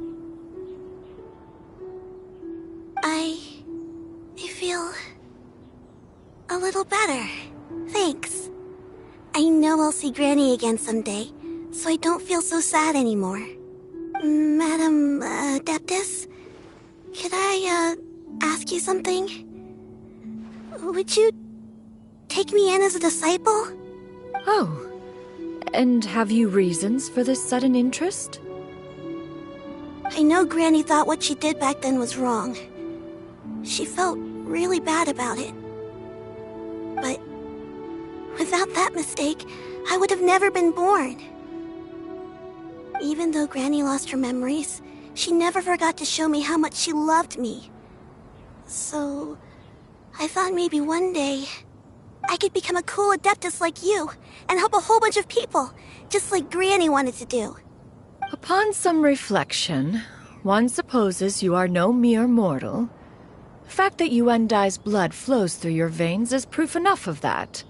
I feel a little better. Thanks. I know I'll see Granny again someday, so I don't feel so sad anymore. Madam Adeptus, could I ask you something? Would you take me in as a disciple? Oh, and have you reasons for this sudden interest? I know Granny thought what she did back then was wrong. She felt really bad about it. But with Without that mistake, I would have never been born. Even though Granny lost her memories, she never forgot to show me how much she loved me. So, I thought maybe one day I could become a cool Adeptus like you and help a whole bunch of people, just like Granny wanted to do. Upon some reflection, one supposes you are no mere mortal. The fact that Yuendai's blood flows through your veins is proof enough of that.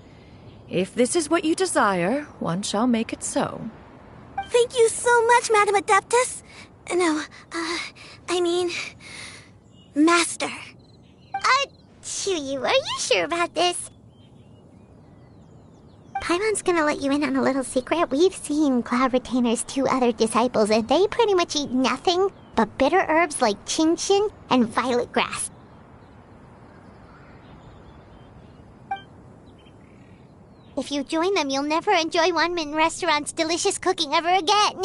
If this is what you desire, one shall make it so. Thank you so much, Madam Adeptus. No, I mean, Master. Chuyu, are you sure about this? Paimon's gonna let you in on a little secret. We've seen Cloud Retainer's 2 other disciples, and they pretty much eat nothing but bitter herbs like Genshin and violet grass. If you join them, you'll never enjoy Wanmin Restaurant's delicious cooking ever again.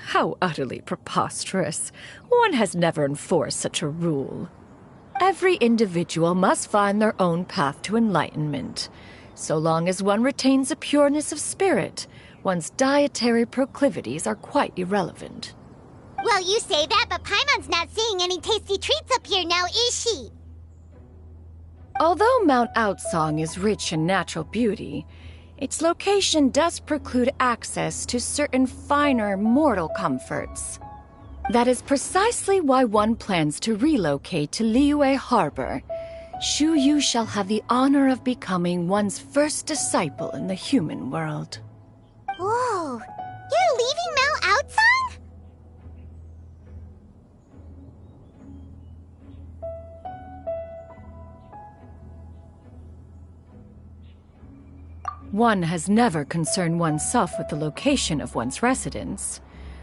How utterly preposterous. One has never enforced such a rule. Every individual must find their own path to enlightenment. So long as one retains a pureness of spirit, one's dietary proclivities are quite irrelevant. Well, you say that, but Paimon's not seeing any tasty treats up here now, is she? Although Mount Outsong is rich in natural beauty, its location does preclude access to certain finer mortal comforts. That is precisely why one plans to relocate to Liyue Harbor. Shu Yu shall have the honor of becoming one's first disciple in the human world. Whoa! You're leaving Mount Outsong? One has never concerned oneself with the location of one's residence.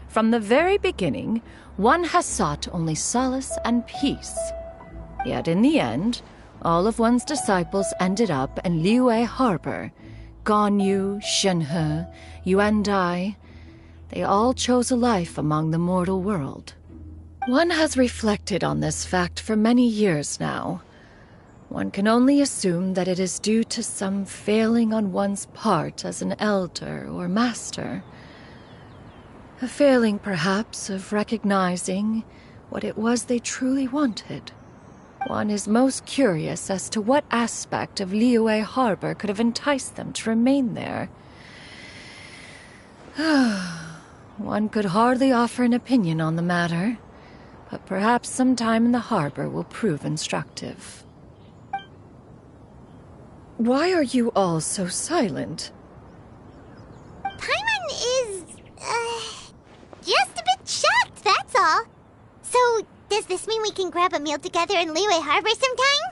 From the very beginning, one has sought only solace and peace. Yet in the end, all of one's disciples ended up in Liyue Harbor. Ganyu, Shenhe, Yuendai, they all chose a life among the mortal world. One has reflected on this fact for many years now. One can only assume that it is due to some failing on one's part as an elder or master. A failing, perhaps, of recognizing what it was they truly wanted. One is most curious as to what aspect of Liyue Harbor could have enticed them to remain there. One could hardly offer an opinion on the matter, but perhaps some time in the harbor will prove instructive. Why are you all so silent? Paimon is, just a bit shocked, that's all. So, does this mean we can grab a meal together in Liyue Harbor sometime?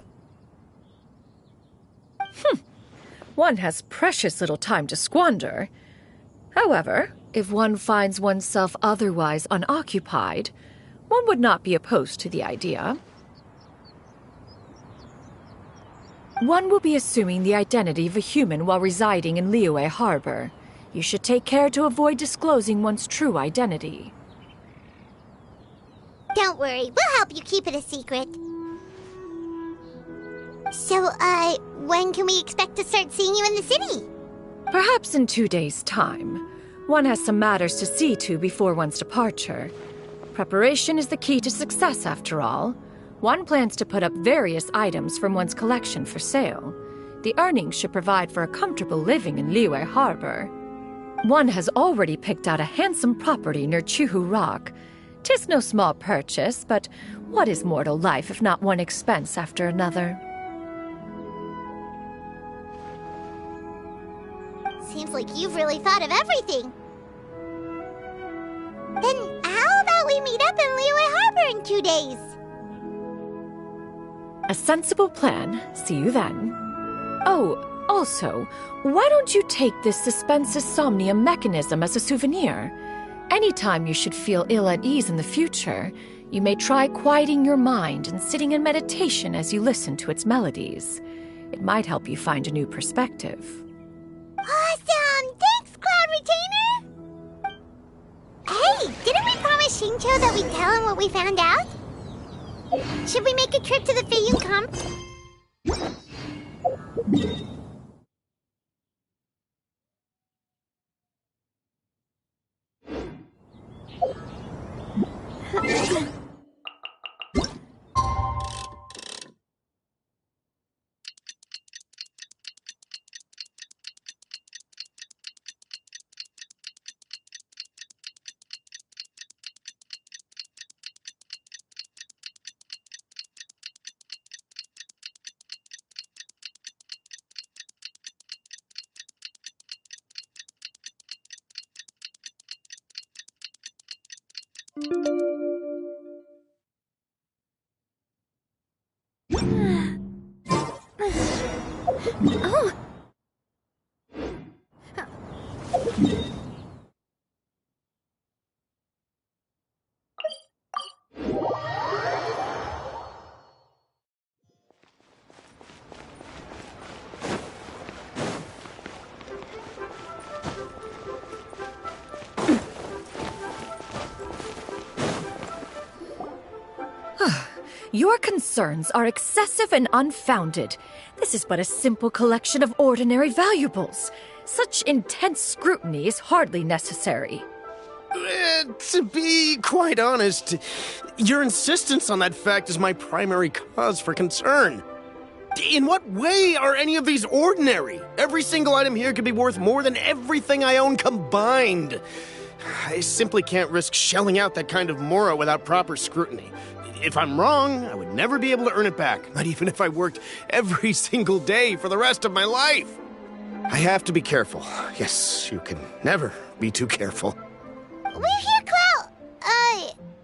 One has precious little time to squander. However, if one finds oneself otherwise unoccupied, one would not be opposed to the idea. One will be assuming the identity of a human while residing in Liyue Harbor. You should take care to avoid disclosing one's true identity. Don't worry, we'll help you keep it a secret. So, when can we expect to start seeing you in the city? Perhaps in 2 days' time. One has some matters to see to before one's departure. Preparation is the key to success, after all. One plans to put up various items from one's collection for sale. The earnings should provide for a comfortable living in Liyue Harbor. One has already picked out a handsome property near Chuhu Rock. 'Tis no small purchase, but what is mortal life if not one expense after another? Seems like you've really thought of everything. Then how about we meet up in Liyue Harbor in 2 days? A sensible plan. See you then. Oh, also, why don't you take this suspense somnium mechanism as a souvenir? Anytime you should feel ill at ease in the future, you may try quieting your mind and sitting in meditation as you listen to its melodies. It might help you find a new perspective. Awesome! Thanks, Cloud Retainer! Hey, didn't we promise Xingqiu that we'd tell him what we found out? Should we make a trip to the Feiyun Camp? Oh. Your concerns are excessive and unfounded. This is but a simple collection of ordinary valuables. Such intense scrutiny is hardly necessary. To be quite honest, your insistence on that fact is my primary cause for concern. In what way are any of these ordinary? Every single item here could be worth more than everything I own combined. I simply can't risk shelling out that kind of mora without proper scrutiny. If I'm wrong, I would never be able to earn it back, not even if I worked every single day for the rest of my life. I have to be careful. Yes, you can never be too careful. We're here, Clow.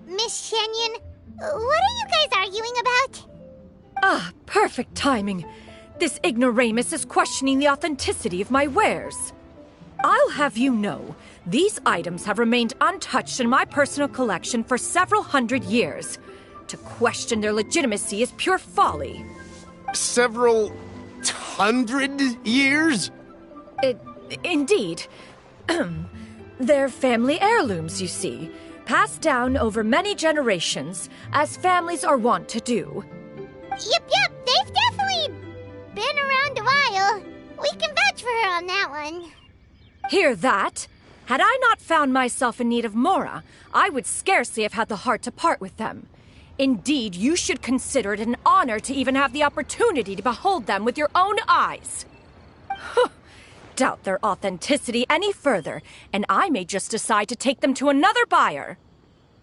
Miss Shenyan, what are you guys arguing about? Ah, perfect timing. This ignoramus is questioning the authenticity of my wares. I'll have you know, these items have remained untouched in my personal collection for several hundred years. To question their legitimacy is pure folly. Several hundred years? Indeed. They're family heirlooms, you see, passed down over many generations, as families are wont to do. Yep, they've definitely been around a while. We can vouch for her on that one. Hear that? Had I not found myself in need of mora, I would scarcely have had the heart to part with them. Indeed, you should consider it an honor to even have the opportunity to behold them with your own eyes. Doubt their authenticity any further, and I may just decide to take them to another buyer.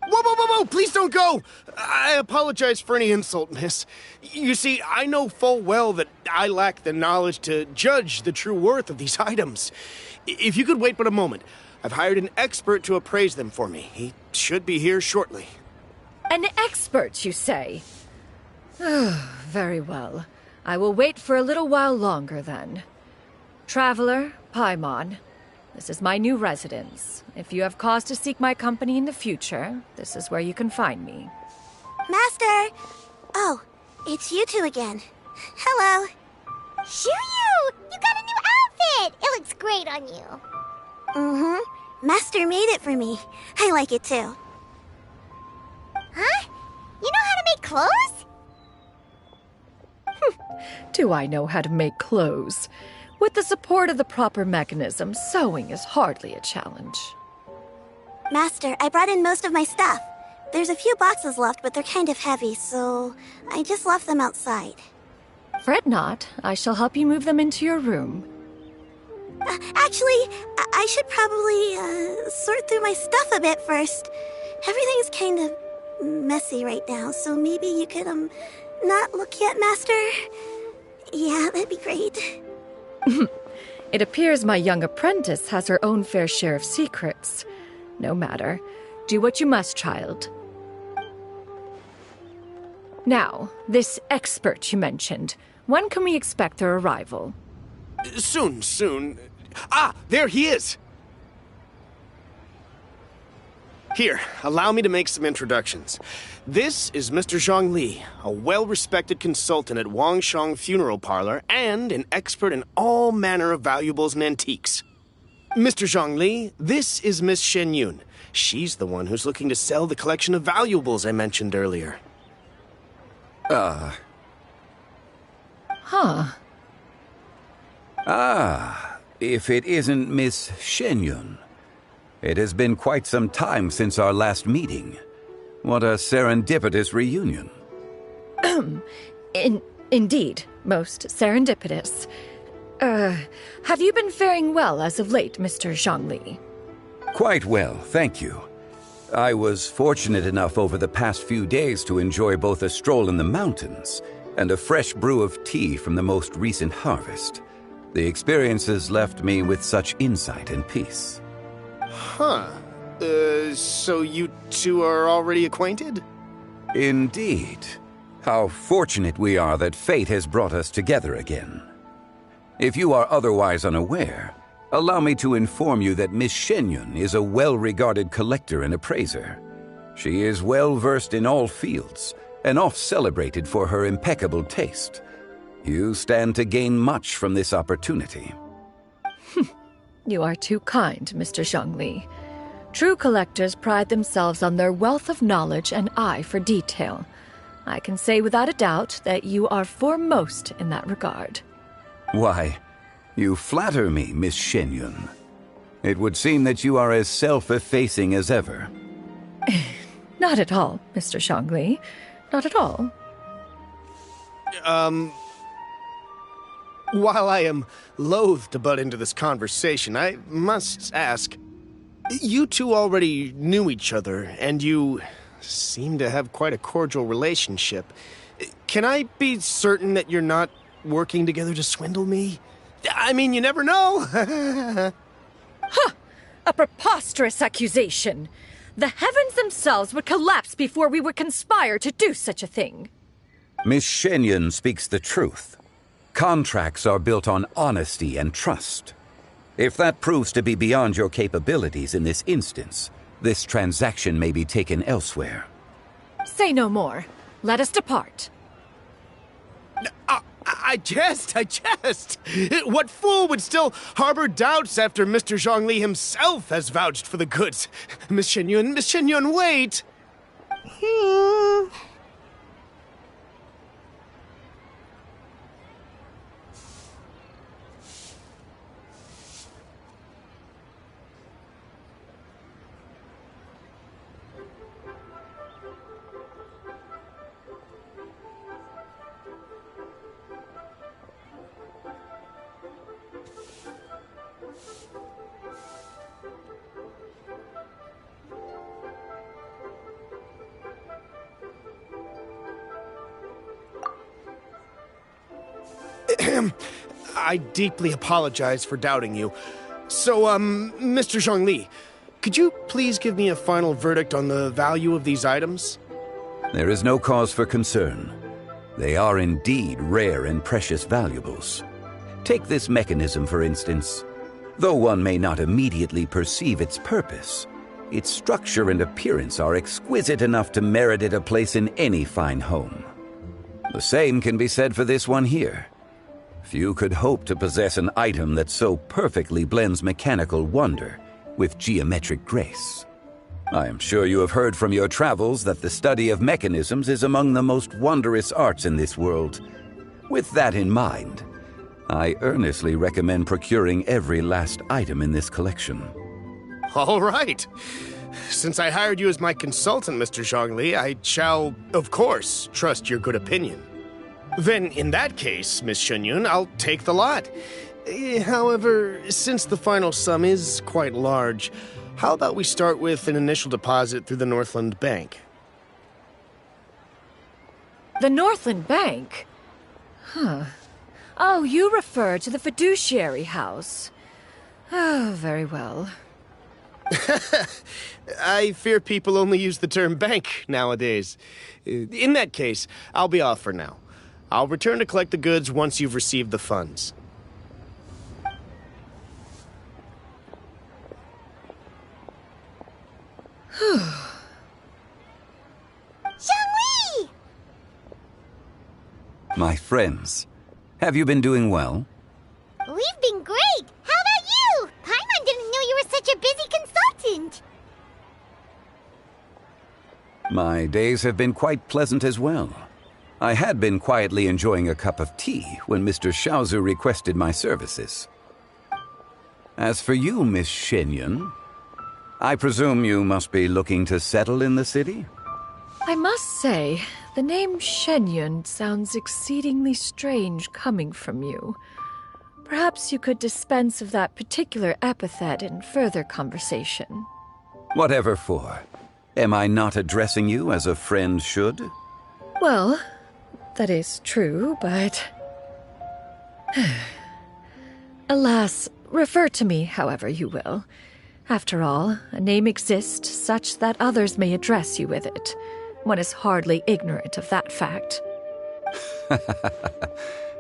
Whoa, please don't go! I apologize for any insult, miss. You see, I know full well that I lack the knowledge to judge the true worth of these items. If you could wait but a moment, I've hired an expert to appraise them for me. He should be here shortly. An expert, you say? Very well. I will wait for a little while longer, then. Traveler, Paimon, this is my new residence. If you have cause to seek my company in the future, this is where you can find me. Master! Oh, it's you two again. Hello. Shiryu! You got a new outfit! It looks great on you. Mm-hmm. Master made it for me. I like it too. Huh? You know how to make clothes? Do I know how to make clothes? With the support of the proper mechanism, sewing is hardly a challenge. Master, I brought in most of my stuff. There's a few boxes left, but they're kind of heavy, so I just left them outside. Fret not. I shall help you move them into your room. Actually, I should probably sort through my stuff a bit first. Everything's kind of messy right now, so maybe you could, not look yet, Master? Yeah, that'd be great. It appears my young apprentice has her own fair share of secrets. No matter. Do what you must, child. Now, this expert you mentioned. When can we expect their arrival? Soon. Ah, there he is! Here, allow me to make some introductions. This is Mr. Zhang Li, a well-respected consultant at Wangshang Funeral Parlor and an expert in all manner of valuables and antiques. Mr. Zhang Li, this is Miss Shen Yun. She's the one who's looking to sell the collection of valuables I mentioned earlier. Huh. Ah, if it isn't Miss Shenyun. It has been quite some time since our last meeting. What a serendipitous reunion. Indeed, most serendipitous. Have you been faring well as of late, Mr. Zhongli? Quite well, thank you. I was fortunate enough over the past few days to enjoy both a stroll in the mountains and a fresh brew of tea from the most recent harvest. The experiences left me with such insight and peace. Huh. So you two are already acquainted? Indeed. How fortunate we are that fate has brought us together again. If you are otherwise unaware, allow me to inform you that Miss Shenyun is a well-regarded collector and appraiser. She is well-versed in all fields, and oft-celebrated for her impeccable taste. You stand to gain much from this opportunity. You are too kind, Mr. Zhongli. True collectors pride themselves on their wealth of knowledge and eye for detail. I can say without a doubt that you are foremost in that regard. Why, you flatter me, Miss Shenyun. It would seem that you are as self-effacing as ever. Not at all, Mr. Zhongli. Not at all. While I am loath to butt into this conversation, I must ask, you two already knew each other, and you seem to have quite a cordial relationship. Can I be certain that you're not working together to swindle me? I mean, you never know. Huh! A preposterous accusation. The heavens themselves would collapse before we would conspire to do such a thing. Miss Shenyun speaks the truth. Contracts are built on honesty and trust. If that proves to be beyond your capabilities in this instance, this transaction may be taken elsewhere. Say no more. Let us depart. I jest. What fool would still harbor doubts after Mr. Zhongli himself has vouched for the goods? Miss Shenyun, wait! I deeply apologize for doubting you. So, Mr. Zhongli, could you please give me a final verdict on the value of these items? There is no cause for concern. They are indeed rare and precious valuables. Take this mechanism, for instance. Though one may not immediately perceive its purpose, its structure and appearance are exquisite enough to merit it a place in any fine home. The same can be said for this one here. Few could hope to possess an item that so perfectly blends mechanical wonder with geometric grace. I am sure you have heard from your travels that the study of mechanisms is among the most wondrous arts in this world. With that in mind, I earnestly recommend procuring every last item in this collection. All right. Since I hired you as my consultant, Mr. Zhongli, I shall, of course, trust your good opinion. Then, in that case, Miss Shenyun, I'll take the lot. However, since the final sum is quite large, how about we start with an initial deposit through the Northland Bank? The Northland Bank? Huh. Oh, you refer to the fiduciary house. Oh, very well. I fear people only use the term bank nowadays. In that case, I'll be off for now. I'll return to collect the goods once you've received the funds. Zhongli! My friends, have you been doing well? We've been great! How about you? Paimon didn't know you were such a busy consultant! My days have been quite pleasant as well. I had been quietly enjoying a cup of tea when Mr. Xiaozu requested my services. As for you, Miss Shenyun, I presume you must be looking to settle in the city? I must say, the name Shenyun sounds exceedingly strange coming from you. Perhaps you could dispense of that particular epithet in further conversation. Whatever for. Am I not addressing you as a friend should? Well, that is true, but... Alas, refer to me however you will. After all, a name exists such that others may address you with it. One is hardly ignorant of that fact.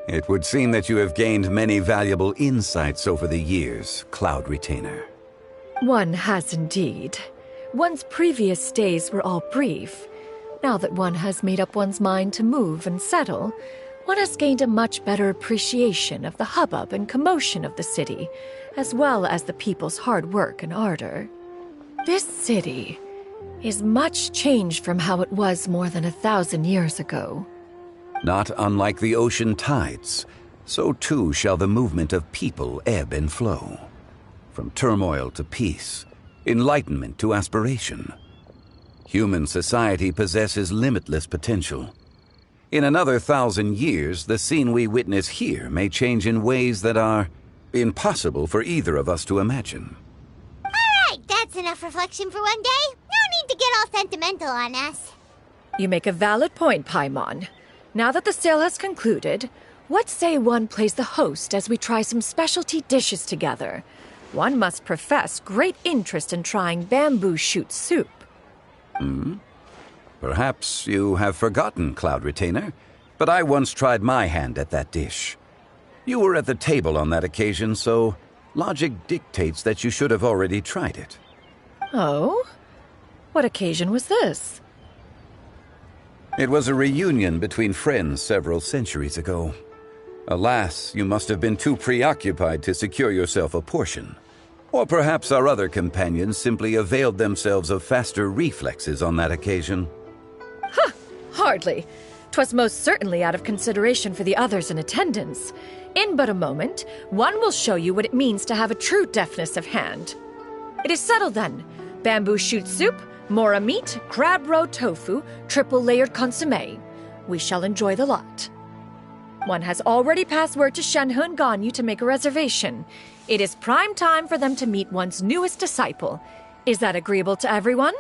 It would seem that you have gained many valuable insights over the years, Cloud Retainer. One has indeed. One's previous days were all brief. Now that one has made up one's mind to move and settle, one has gained a much better appreciation of the hubbub and commotion of the city, as well as the people's hard work and ardor. This city is much changed from how it was more than 1,000 years ago. Not unlike the ocean tides, so too shall the movement of people ebb and flow. From turmoil to peace, enlightenment to aspiration. Human society possesses limitless potential. In another 1,000 years, the scene we witness here may change in ways that are impossible for either of us to imagine. All right, that's enough reflection for one day. No need to get all sentimental on us. You make a valid point, Paimon. Now that the sale has concluded, what say one plays the host as we try some specialty dishes together? One must profess great interest in trying bamboo shoot soup. Perhaps you have forgotten, Cloud Retainer, but I once tried my hand at that dish. You were at the table on that occasion, so logic dictates that you should have already tried it. Oh? What occasion was this? It was a reunion between friends several centuries ago. Alas, you must have been too preoccupied to secure yourself a portion. Or perhaps our other companions simply availed themselves of faster reflexes on that occasion. Huh, hardly. 'Twas most certainly out of consideration for the others in attendance. In but a moment, one will show you what it means to have a true deftness of hand. It is settled then. Bamboo shoot soup, mora meat, crab roe tofu, triple-layered consommé. We shall enjoy the lot. One has already passed word to Shenhe and Ganyu to make a reservation. It is prime time for them to meet one's newest disciple. Is that agreeable to everyone?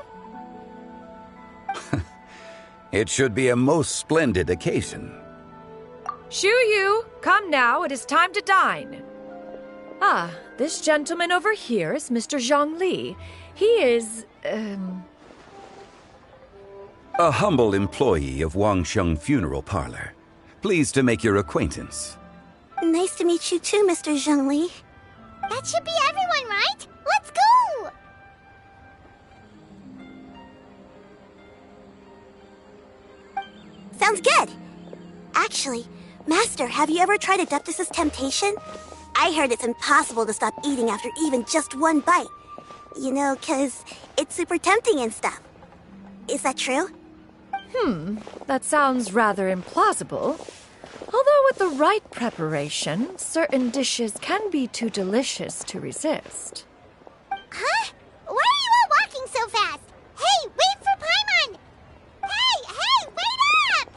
It should be a most splendid occasion. Shu Yu, come now, it is time to dine. Ah, this gentleman over here is Mr. Zhang Li. He is, A humble employee of Wangsheng Funeral Parlor. Pleased to make your acquaintance. Nice to meet you too, Mr. Zhengli. That should be everyone, right? Let's go! Sounds good. Actually, Master, have you ever tried Adeptus' temptation? I heard it's impossible to stop eating after even just one bite. You know, 'cause it's super tempting and stuff. Is that true? That sounds rather implausible. Although with the right preparation, certain dishes can be too delicious to resist. Huh? Why are you all walking so fast? Hey, wait for Paimon! Hey, wait up!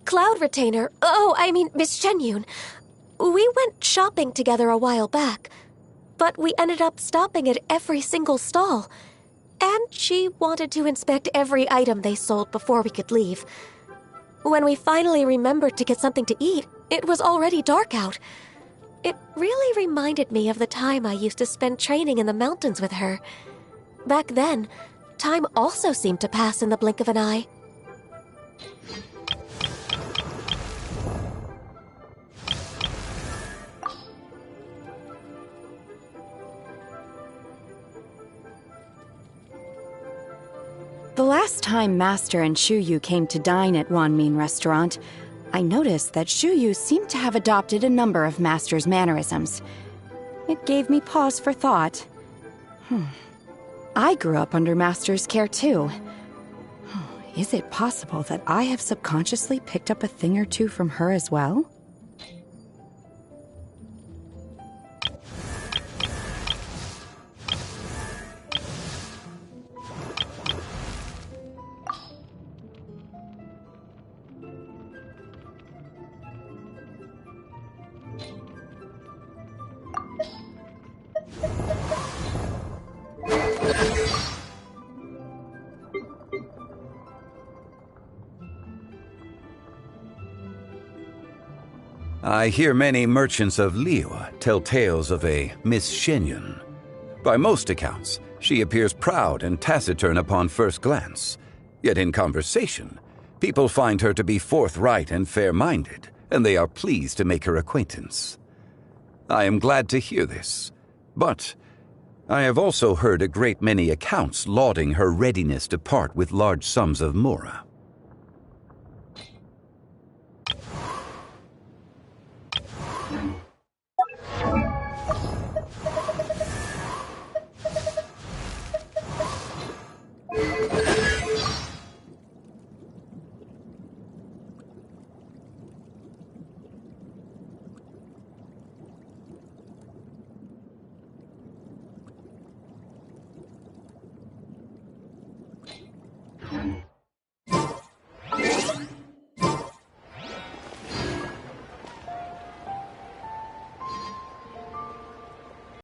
Cloud Retainer, Miss Shenyun. We went shopping together a while back, but we ended up stopping at every single stall. And she wanted to inspect every item they sold before we could leave. When we finally remembered to get something to eat, it was already dark out. It really reminded me of the time I used to spend training in the mountains with her. Back then, time also seemed to pass in the blink of an eye. The last time Master and Shuyu came to dine at Wanmin Restaurant, I noticed that Shuyu seemed to have adopted a number of Master's mannerisms. It gave me pause for thought. I grew up under Master's care too. Is it possible that I have subconsciously picked up a thing or two from her as well? I hear many merchants of Liyue tell tales of a Miss Shenyun. By most accounts, she appears proud and taciturn upon first glance. Yet in conversation, people find her to be forthright and fair-minded, and they are pleased to make her acquaintance. I am glad to hear this, but I have also heard a great many accounts lauding her readiness to part with large sums of mora.